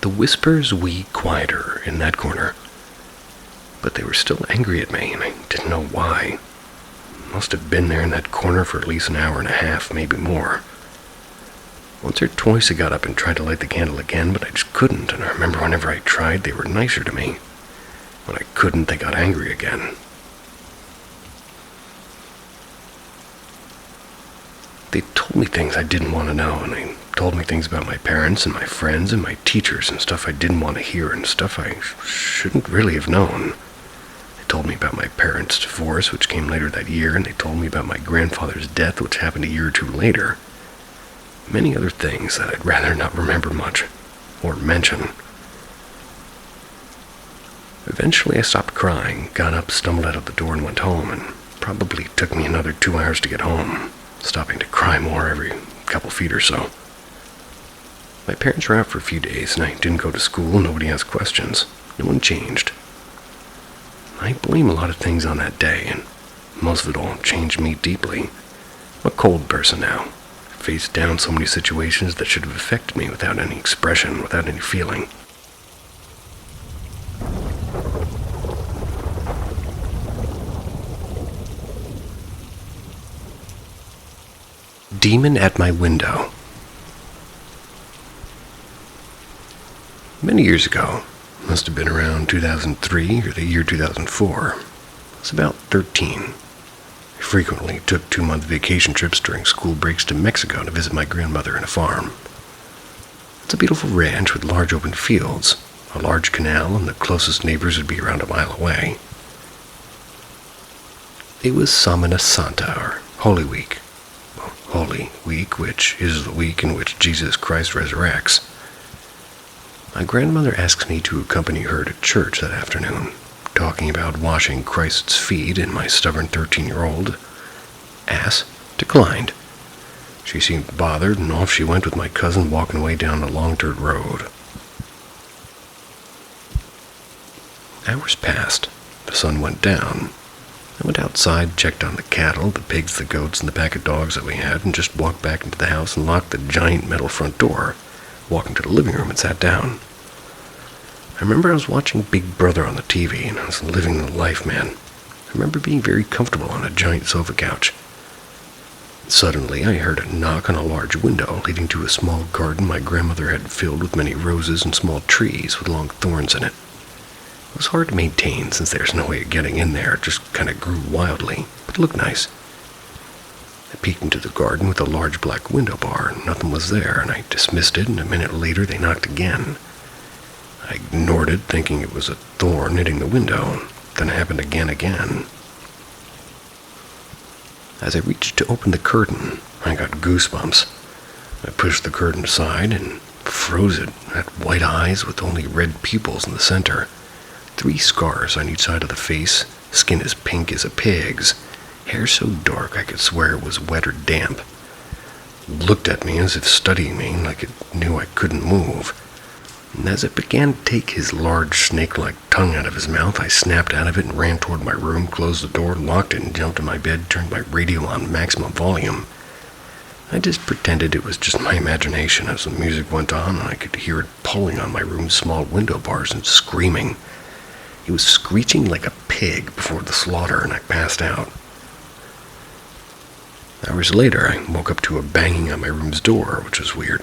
The whispers wheezed quieter in that corner, but they were still angry at me, and I didn't know why. Must have been there in that corner for at least an hour and a half, maybe more. Once or twice I got up and tried to light the candle again, but I just couldn't, and I remember whenever I tried, they were nicer to me. When I couldn't, they got angry again. They told me things I didn't want to know, and they told me things about my parents and my friends and my teachers and stuff I didn't want to hear and stuff I shouldn't really have known. They told me about my parents' divorce, which came later that year, and they told me about my grandfather's death, which happened a year or two later. Many other things that I'd rather not remember much or mention. Eventually I stopped crying, got up, stumbled out of the door, and went home, and probably took me another 2 hours to get home, stopping to cry more every couple feet or so. My parents were out for a few days, and I didn't go to school. Nobody asked questions. No one changed. I blame a lot of things on that day, and most of it all changed me deeply. I'm a cold person now. I faced down so many situations that should have affected me without any expression, without any feeling. Demon at my window. Many years ago, must have been around 2003 or the year 2004, I was about 13. I frequently took 2-month vacation trips during school breaks to Mexico to visit my grandmother and a farm. It's a beautiful ranch with large open fields, a large canal, and the closest neighbors would be around a mile away. It was Semana Santa, or Holy Week. Holy Week, which is the week in which Jesus Christ resurrects. My grandmother asked me to accompany her to church that afternoon, talking about washing Christ's feet, and my stubborn 13-year-old ass declined. She seemed bothered, and off she went with my cousin walking away down the long dirt road. Hours passed. The sun went down. I went outside, checked on the cattle, the pigs, the goats, and the pack of dogs that we had, and just walked back into the house and locked the giant metal front door, walked into the living room and sat down. I remember I was watching Big Brother on the TV, and I was living the life, man. I remember being very comfortable on a giant sofa couch. Suddenly, I heard a knock on a large window leading to a small garden my grandmother had filled with many roses and small trees with long thorns in it. It was hard to maintain since there's no way of getting in there. It just kind of grew wildly, but it looked nice. I peeked into the garden with a large black window bar, and nothing was there, and I dismissed it, and a minute later they knocked again. I ignored it, thinking it was a thorn hitting the window. Then it happened again. As I reached to open the curtain, I got goosebumps. I pushed the curtain aside and froze it. It had white eyes with only red pupils in the center. 3 scars on each side of the face, skin as pink as a pig's, hair so dark I could swear it was wet or damp. It looked at me as if studying me, like it knew I couldn't move. And as it began to take his large snake-like tongue out of his mouth, I snapped out of it and ran toward my room, closed the door, locked it, and jumped in my bed, turned my radio on maximum volume. I just pretended it was just my imagination as the music went on, and I could hear it pulling on my room's small window bars and screaming. He was screeching like a pig before the slaughter, and I passed out. Hours later, I woke up to a banging on my room's door, which was weird.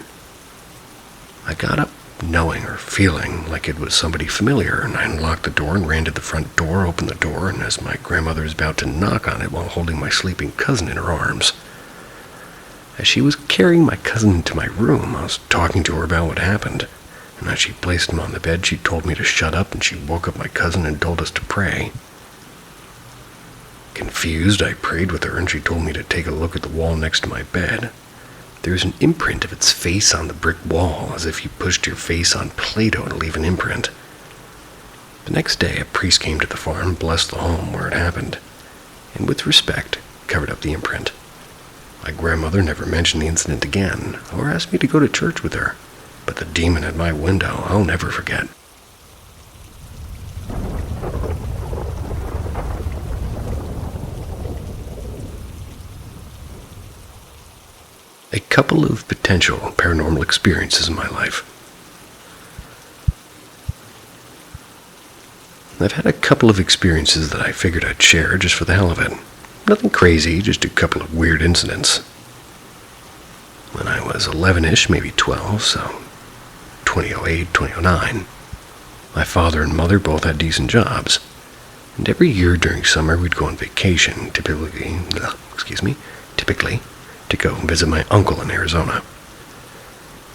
I got up knowing or feeling like it was somebody familiar, and I unlocked the door and ran to the front door, opened the door, and as my grandmother was about to knock on it while holding my sleeping cousin in her arms. As she was carrying my cousin into my room, I was talking to her about what happened, and as she placed him on the bed, she told me to shut up, and she woke up my cousin and told us to pray. Confused, I prayed with her, and she told me to take a look at the wall next to my bed. There was an imprint of its face on the brick wall, as if you pushed your face on Play-Doh to leave an imprint. The next day, a priest came to the farm, blessed the home where it happened, and with respect, covered up the imprint. My grandmother never mentioned the incident again, or asked me to go to church with her, but the demon at my window I'll never forget. A couple of potential paranormal experiences in my life. I've had a couple of experiences that I figured I'd share just for the hell of it. Nothing crazy, just a couple of weird incidents. When I was 11-ish, maybe 12, so 2008, 2009, my father and mother both had decent jobs. And every year during summer we'd go on vacation, typically to go visit my uncle in Arizona.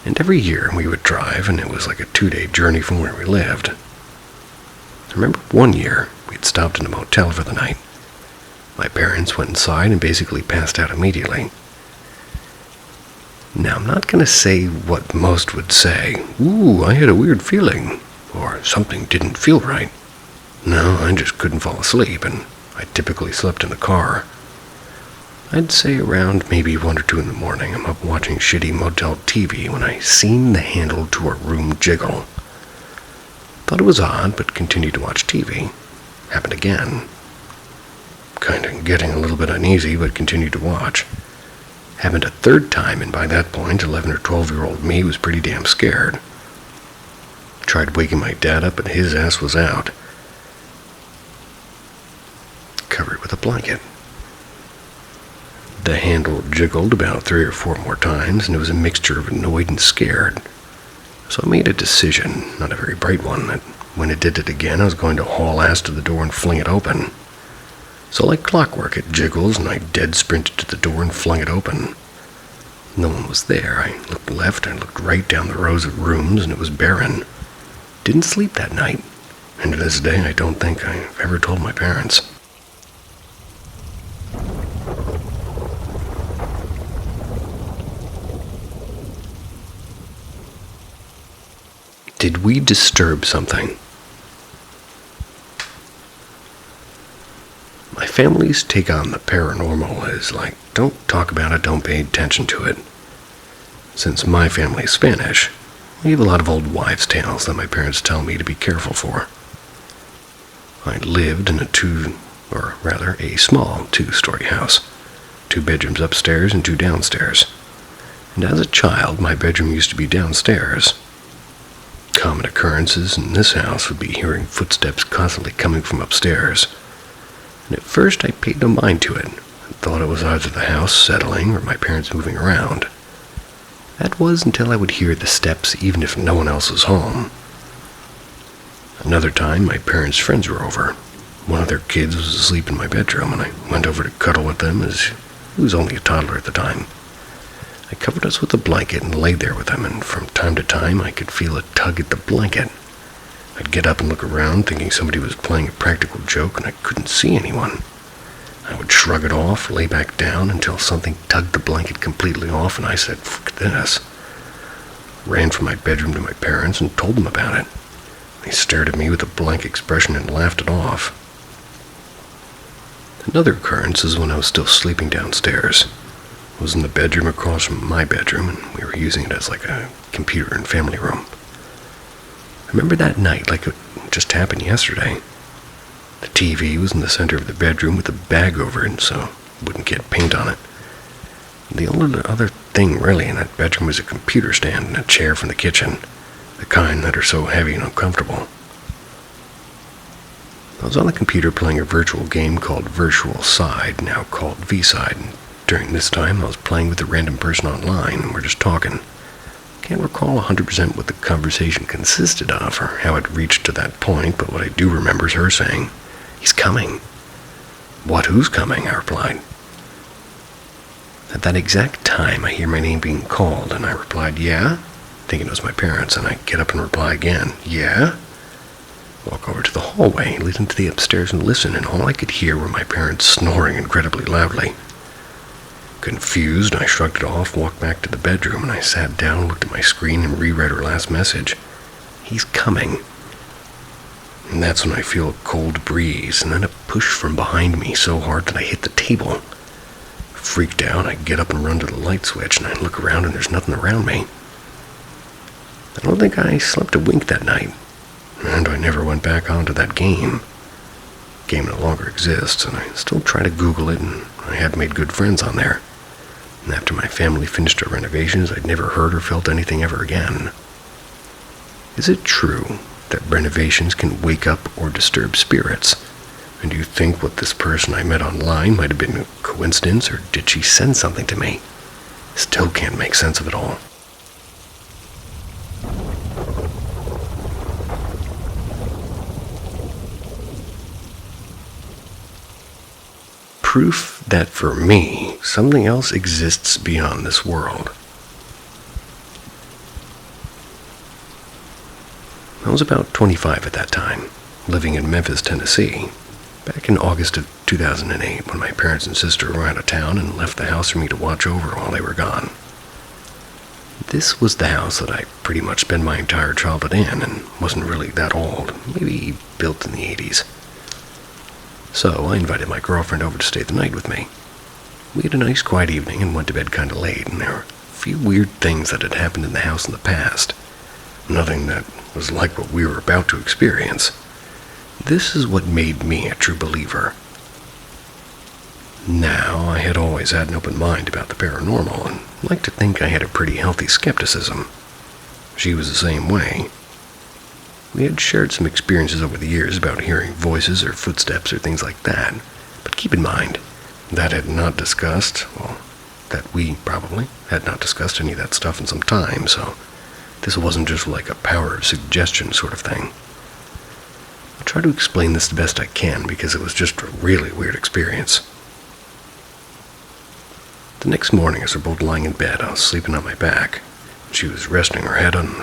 And every year we would drive, and it was like a 2-day journey from where we lived. I remember one year we had stopped in a motel for the night. My parents went inside and basically passed out immediately. Now, I'm not going to say what most would say, "Ooh, I had a weird feeling," or "something didn't feel right." No, I just couldn't fall asleep, and I typically slept in the car. I'd say around maybe 1 or 2 in the morning, I'm up watching shitty motel TV when I seen the handle to our room jiggle. Thought it was odd, but continued to watch TV. Happened again. Kinda getting a little bit uneasy, but continued to watch. Happened a third time, and by that point, 11 or 12-year-old me was pretty damn scared. Tried waking my dad up, but his ass was out. Covered with a blanket. The handle jiggled about 3 or 4 more times, and it was a mixture of annoyed and scared. So I made a decision, not a very bright one, that when it did it again, I was going to haul ass to the door and fling it open. So like clockwork, it jiggles, and I dead sprinted to the door and flung it open. No one was there. I looked left, I looked right down the rows of rooms, and it was barren. Didn't sleep that night, and to this day I don't think I've ever told my parents. Did we disturb something? My family's take on the paranormal is like, don't talk about it, don't pay attention to it. Since my family is Spanish, we have a lot of old wives' tales that my parents tell me to be careful for. I lived in a small 2-story house, 2 bedrooms upstairs and 2 downstairs. And as a child, my bedroom used to be downstairs. Common occurrences in this house would be hearing footsteps constantly coming from upstairs. And at first I paid no mind to it. I thought it was either the house settling or my parents moving around. That was until I would hear the steps even if no one else was home. Another time, my parents' friends were over. One of their kids was asleep in my bedroom, and I went over to cuddle with them as he was only a toddler at the time. I covered us with a blanket and laid there with him, and from time to time I could feel a tug at the blanket. I'd get up and look around, thinking somebody was playing a practical joke, and I couldn't see anyone. I would shrug it off, lay back down until something tugged the blanket completely off, and I said, "Fuck this." Ran from my bedroom to my parents and told them about it. They stared at me with a blank expression and laughed it off. Another occurrence is when I was still sleeping downstairs. I was in the bedroom across from my bedroom, and we were using it as like a computer and family room. I remember that night like it just happened yesterday. The TV was in the center of the bedroom with a bag over it so it wouldn't get paint on it. The only other thing really in that bedroom was a computer stand and a chair from the kitchen, the kind that are so heavy and uncomfortable. I was on the computer playing a virtual game called Virtual Side, now called V-Side, and During this time, I was playing with a random person online, and we're just talking. Can't recall 100% what the conversation consisted of, or how it reached to that point, but what I do remember is her saying, "He's coming." "What, who's coming?" I replied. At that exact time, I hear my name being called, and I replied, "Yeah?" Thinking it was my parents, and I get up and reply again, "Yeah?" Walk over to the hallway, leading to the upstairs and listen, and all I could hear were my parents snoring incredibly loudly. Confused, I shrugged it off, walked back to the bedroom, and I sat down, looked at my screen, and reread her last message. "He's coming." And that's when I feel a cold breeze, and then a push from behind me so hard that I hit the table. Freaked out, I get up and run to the light switch, and I look around and there's nothing around me. I don't think I slept a wink that night, and I never went back onto that game. The game no longer exists, and I still try to Google it, and I had made good friends on there. And after my family finished our renovations, I'd never heard or felt anything ever again. Is it true that renovations can wake up or disturb spirits? And do you think what this person I met online might have been a coincidence, or did she send something to me? Still can't make sense of it all. Proof that for me, something else exists beyond this world. I was about 25 at that time, living in Memphis, Tennessee, back in August of 2008, when my parents and sister were out of town and left the house for me to watch over while they were gone. This was the house that I pretty much spent my entire childhood in, and wasn't really that old, maybe built in the 80s. So I invited my girlfriend over to stay the night with me. We had a nice quiet evening and went to bed kind of late, and there were a few weird things that had happened in the house in the past. Nothing that was like what we were about to experience. This is what made me a true believer. Now, I had always had an open mind about the paranormal, and liked to think I had a pretty healthy skepticism. She was the same way. We had shared some experiences over the years about hearing voices or footsteps or things like that, but keep in mind, that we probably had not discussed any of that stuff in some time, so this wasn't just like a power of suggestion sort of thing. I'll try to explain this the best I can because it was just a really weird experience. The next morning, as we're both lying in bed, I was sleeping on my back. She was resting her head on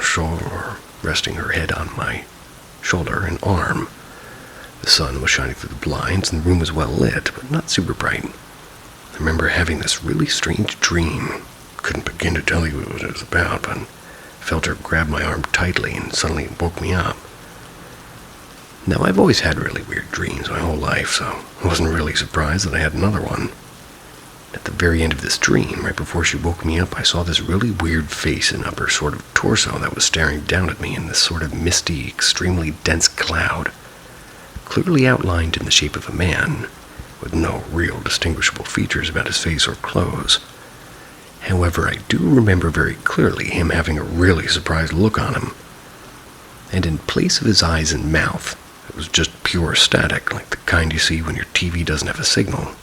my shoulder and arm. The sun was shining through the blinds, and the room was well lit, but not super bright. I remember having this really strange dream. Couldn't begin to tell you what it was about, but I felt her grab my arm tightly, and suddenly it woke me up. Now, I've always had really weird dreams my whole life, so I wasn't really surprised that I had another one. At the very end of this dream, right before she woke me up, I saw this really weird face and upper sort of torso that was staring down at me in this sort of misty, extremely dense cloud, clearly outlined in the shape of a man, with no real distinguishable features about his face or clothes. However, I do remember very clearly him having a really surprised look on him. And in place of his eyes and mouth, it was just pure static, like the kind you see when your TV doesn't have a signal.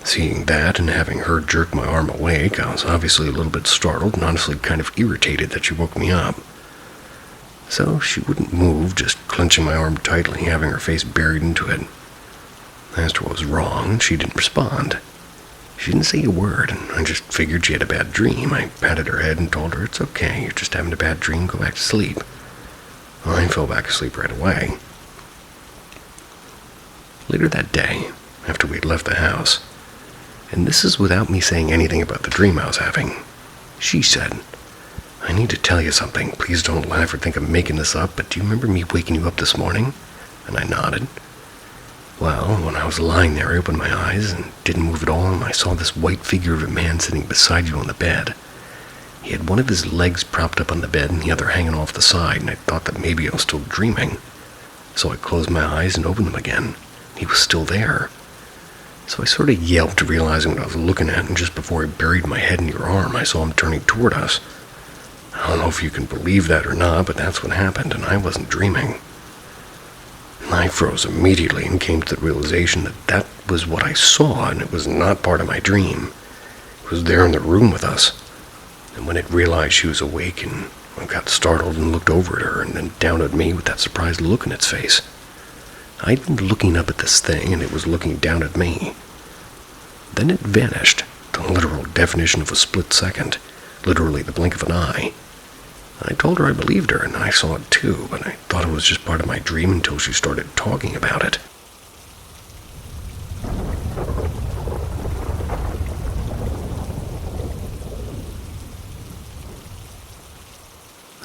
Seeing that and having her jerk my arm awake, I was obviously a little bit startled and honestly kind of irritated that she woke me up. So she wouldn't move, just clenching my arm tightly, having her face buried into it. I asked her what was wrong, and she didn't respond. She didn't say a word, and I just figured she had a bad dream. I patted her head and told her, "It's okay, you're just having a bad dream, go back to sleep." I fell back asleep right away. Later that day, after we had left the house, and this is without me saying anything about the dream I was having, she said, "I need to tell you something. Please don't laugh or think I'm making this up, but do you remember me waking you up this morning?" And I nodded. Well, when I was lying there, I opened my eyes and didn't move at all, and I saw this white figure of a man sitting beside you on the bed. He had one of his legs propped up on the bed and the other hanging off the side, and I thought that maybe I was still dreaming. So I closed my eyes and opened them again. He was still there. So I sort of yelped, realizing what I was looking at, and just before I buried my head in your arm, I saw him turning toward us. I don't know if you can believe that or not, but that's what happened, and I wasn't dreaming. I froze immediately and came to the realization that that was what I saw, and it was not part of my dream. It was there in the room with us. And when it realized she was awake, and I got startled and looked over at her and then down at me with that surprised look in its face. I'd been looking up at this thing, and it was looking down at me. Then it vanished, the literal definition of a split second, literally the blink of an eye. I told her I believed her, and I saw it too, but I thought it was just part of my dream until she started talking about it.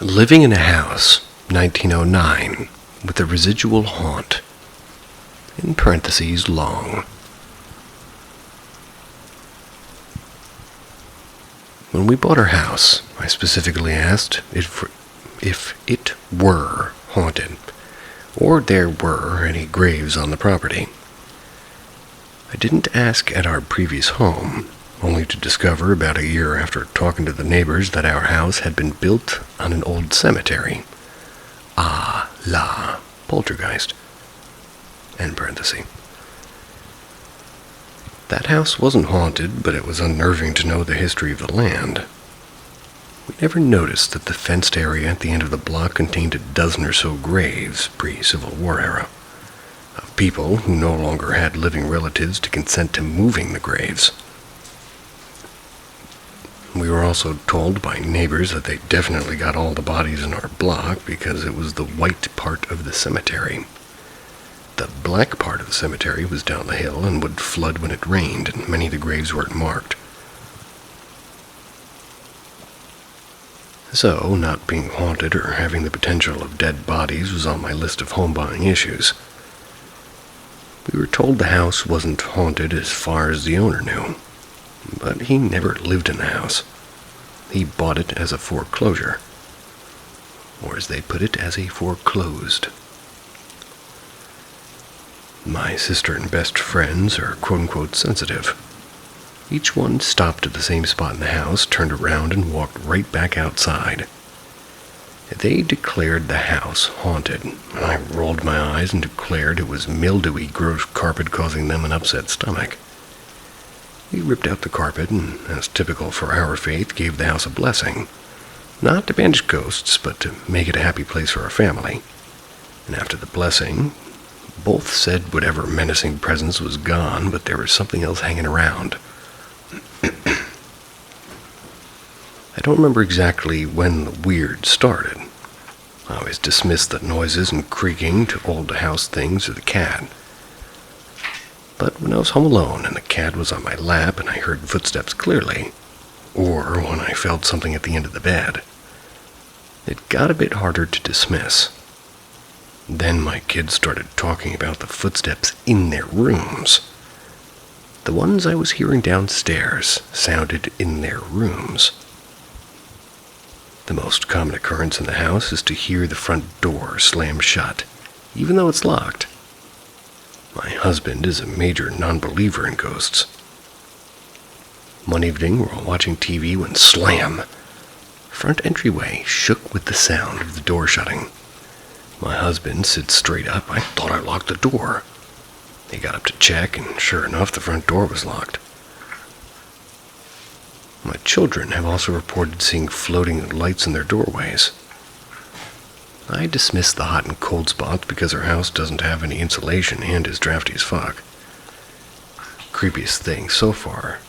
Living in a house, 1909, with a residual haunt. In parentheses, long. When we bought our house, I specifically asked if it were haunted, or there were any graves on the property. I didn't ask at our previous home, only to discover about a year after talking to the neighbors that our house had been built on an old cemetery. Ah, la, poltergeist. End parenthesis. That house wasn't haunted, but it was unnerving to know the history of the land. We never noticed that the fenced area at the end of the block contained a dozen or so graves, pre-Civil War era, of people who no longer had living relatives to consent to moving the graves. We were also told by neighbors that they definitely got all the bodies in our block because it was the white part of the cemetery. The black part of the cemetery was down the hill and would flood when it rained, and many of the graves weren't marked. So, not being haunted or having the potential of dead bodies was on my list of home-buying issues. We were told the house wasn't haunted as far as the owner knew, but he never lived in the house. He bought it as a foreclosure, or as they put it, as a foreclosed. My sister and best friends are quote-unquote sensitive. Each one stopped at the same spot in the house, turned around, and walked right back outside. They declared the house haunted, and I rolled my eyes and declared it was mildewy, gross carpet causing them an upset stomach. We ripped out the carpet and, as typical for our faith, gave the house a blessing. Not to banish ghosts, but to make it a happy place for our family. And after the blessing, both said whatever menacing presence was gone, but there was something else hanging around. I don't remember exactly when the weird started. I always dismissed the noises and creaking to old house things or the cat. But when I was home alone and the cat was on my lap and I heard footsteps clearly, or when I felt something at the end of the bed, it got a bit harder to dismiss. Then my kids started talking about the footsteps in their rooms. The ones I was hearing downstairs sounded in their rooms. The most common occurrence in the house is to hear the front door slam shut, even though it's locked. My husband is a major non-believer in ghosts. One evening, we were watching TV when slam! Front entryway shook with the sound of the door shutting. My husband sits straight up. I thought I locked the door. He got up to check, and sure enough, the front door was locked. My children have also reported seeing floating lights in their doorways. I dismissed the hot and cold spots because our house doesn't have any insulation and is drafty as fuck. Creepiest thing so far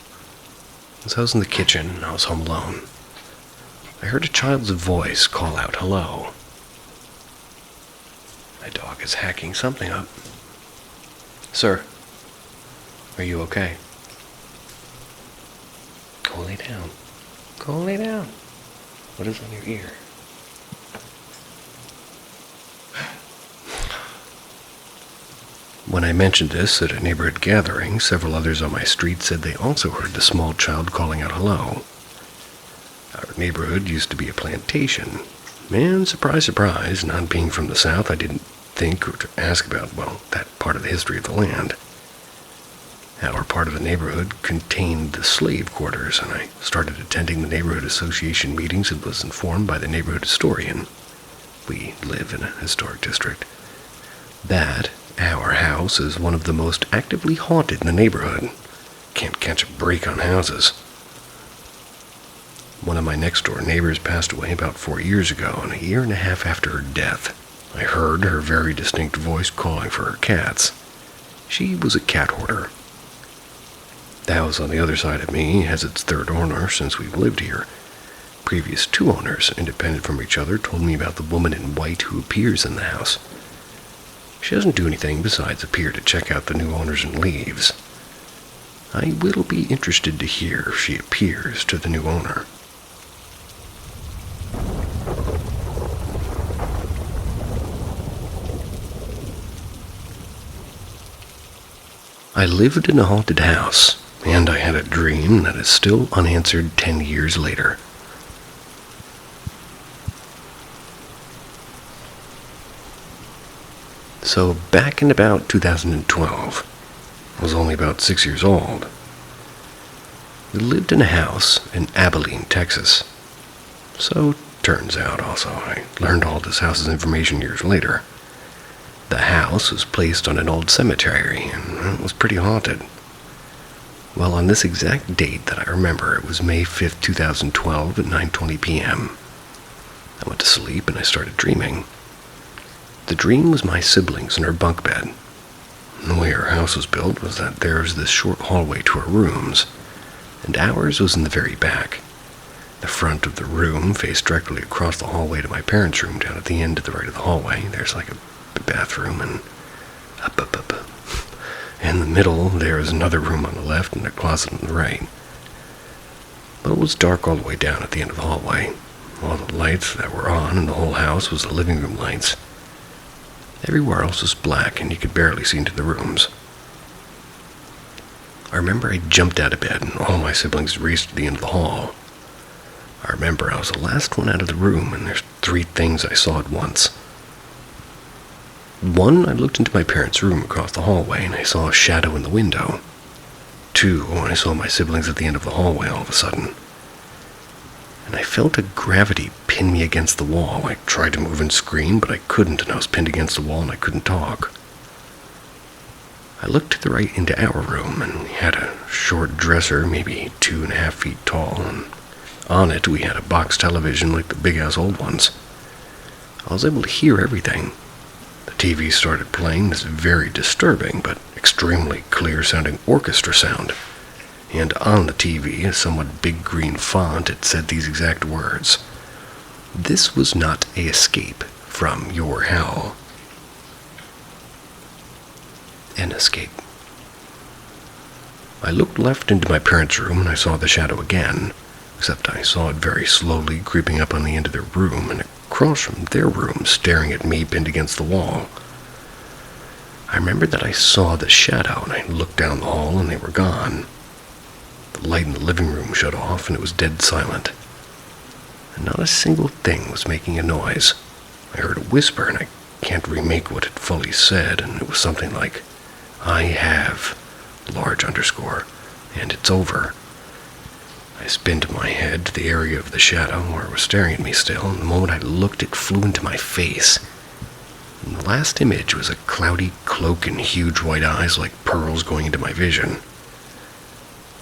is I was in the kitchen and I was home alone. I heard a child's voice call out hello. My dog is hacking something up. Sir, are you okay? Go lay down. Go lay down. What is on your ear? When I mentioned this at a neighborhood gathering, several others on my street said they also heard the small child calling out hello. Our neighborhood used to be a plantation, and surprise, surprise, not being from the South, I didn't think or to ask about, well, that part of the history of the land. Our part of the neighborhood contained the slave quarters, and I started attending the neighborhood association meetings and was informed by the neighborhood historian. We live in a historic district. That, our house, is one of the most actively haunted in the neighborhood. Can't catch a break on houses. One of my next-door neighbors passed away about 4 years ago, and a year and a half after her death, I heard her very distinct voice calling for her cats. She was a cat hoarder. The house on the other side of me has its third owner since we've lived here. Previous two owners, independent from each other, told me about the woman in white who appears in the house. She doesn't do anything besides appear to check out the new owners and leaves. I will be interested to hear if she appears to the new owner. I lived in a haunted house, and I had a dream that is still unanswered 10 years later. So back in about 2012, I was only about 6 years old. We lived in a house in Abilene, Texas. So turns out also I learned all this house's information years later. The house was placed on an old cemetery, and it was pretty haunted. Well, on this exact date that I remember, it was May 5th, 2012 at 9:20 p.m. I went to sleep and I started dreaming. The dream was my siblings in our bunk bed. The way our house was built was that there was this short hallway to our rooms, and ours was in the very back. The front of the room faced directly across the hallway to my parents' room. Down at the end to the right of the hallway, there's like a bathroom, and up. In the middle, there is another room on the left and a closet on the right. But it was dark all the way down at the end of the hallway. All the lights that were on in the whole house was the living room lights. Everywhere else was black, and you could barely see into the rooms. I remember I jumped out of bed, and all my siblings raced to the end of the hall. I remember I was the last one out of the room, and there's 3 things I saw at once. 1, I looked into my parents' room across the hallway, and I saw a shadow in the window. 2, I saw my siblings at the end of the hallway all of a sudden. And I felt a gravity pin me against the wall. I tried to move and scream, but I couldn't, and I was pinned against the wall and I couldn't talk. I looked to the right into our room, and we had a short dresser, maybe 2.5 feet tall, and on it we had a box television like the big-ass old ones. I was able to hear everything. The TV started playing this very disturbing but extremely clear-sounding orchestra sound. And on the TV, a somewhat big green font, it said these exact words: "This was not an escape from your hell." An escape. I looked left into my parents' room and I saw the shadow again, except I saw it very slowly creeping up on the end of their room and across from their room, staring at me pinned against the wall. I remembered that I saw the shadow, and I looked down the hall and they were gone. The light in the living room shut off, and it was dead silent. And not a single thing was making a noise. I heard a whisper, and I can't remake what it fully said, and it was something like, "I have, large underscore, and it's over." I spinned my head to the area of the shadow where it was staring at me still, and the moment I looked, it flew into my face. And the last image was a cloudy cloak and huge white eyes like pearls going into my vision.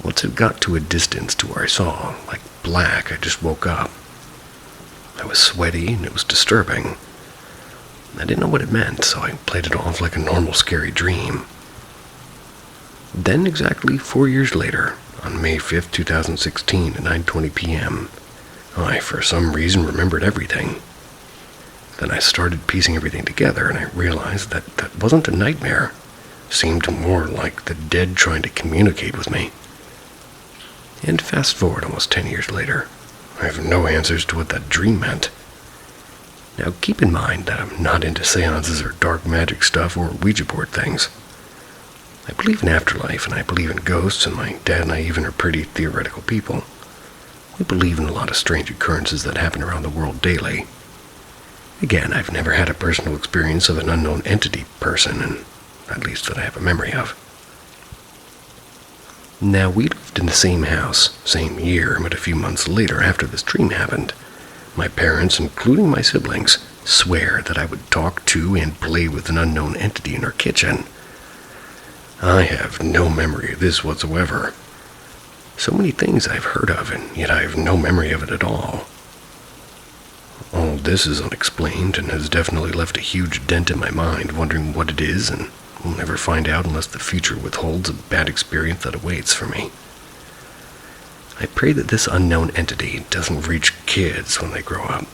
Once it got to a distance to where I saw, like black, I just woke up. I was sweaty, and it was disturbing. I didn't know what it meant, so I played it off like a normal scary dream. Then, exactly 4 years later, on May 5th, 2016 at 9:20 p.m., I, for some reason, remembered everything. Then I started piecing everything together, and I realized that that wasn't a nightmare. It seemed more like the dead trying to communicate with me. And fast forward almost 10 years later, I have no answers to what that dream meant. Now keep in mind that I'm not into seances or dark magic stuff or Ouija board things. I believe in afterlife, and I believe in ghosts, and my dad and I even are pretty theoretical people. We believe in a lot of strange occurrences that happen around the world daily. Again, I've never had a personal experience of an unknown entity person, and at least that I have a memory of. Now, we lived in the same house, same year, but a few months later after this dream happened, my parents, including my siblings, swear that I would talk to and play with an unknown entity in our kitchen. I have no memory of this whatsoever. So many things I've heard of, and yet I have no memory of it at all. All this is unexplained and has definitely left a huge dent in my mind, wondering what it is, and we'll never find out unless the future withholds a bad experience that awaits for me. I pray that this unknown entity doesn't reach kids when they grow up.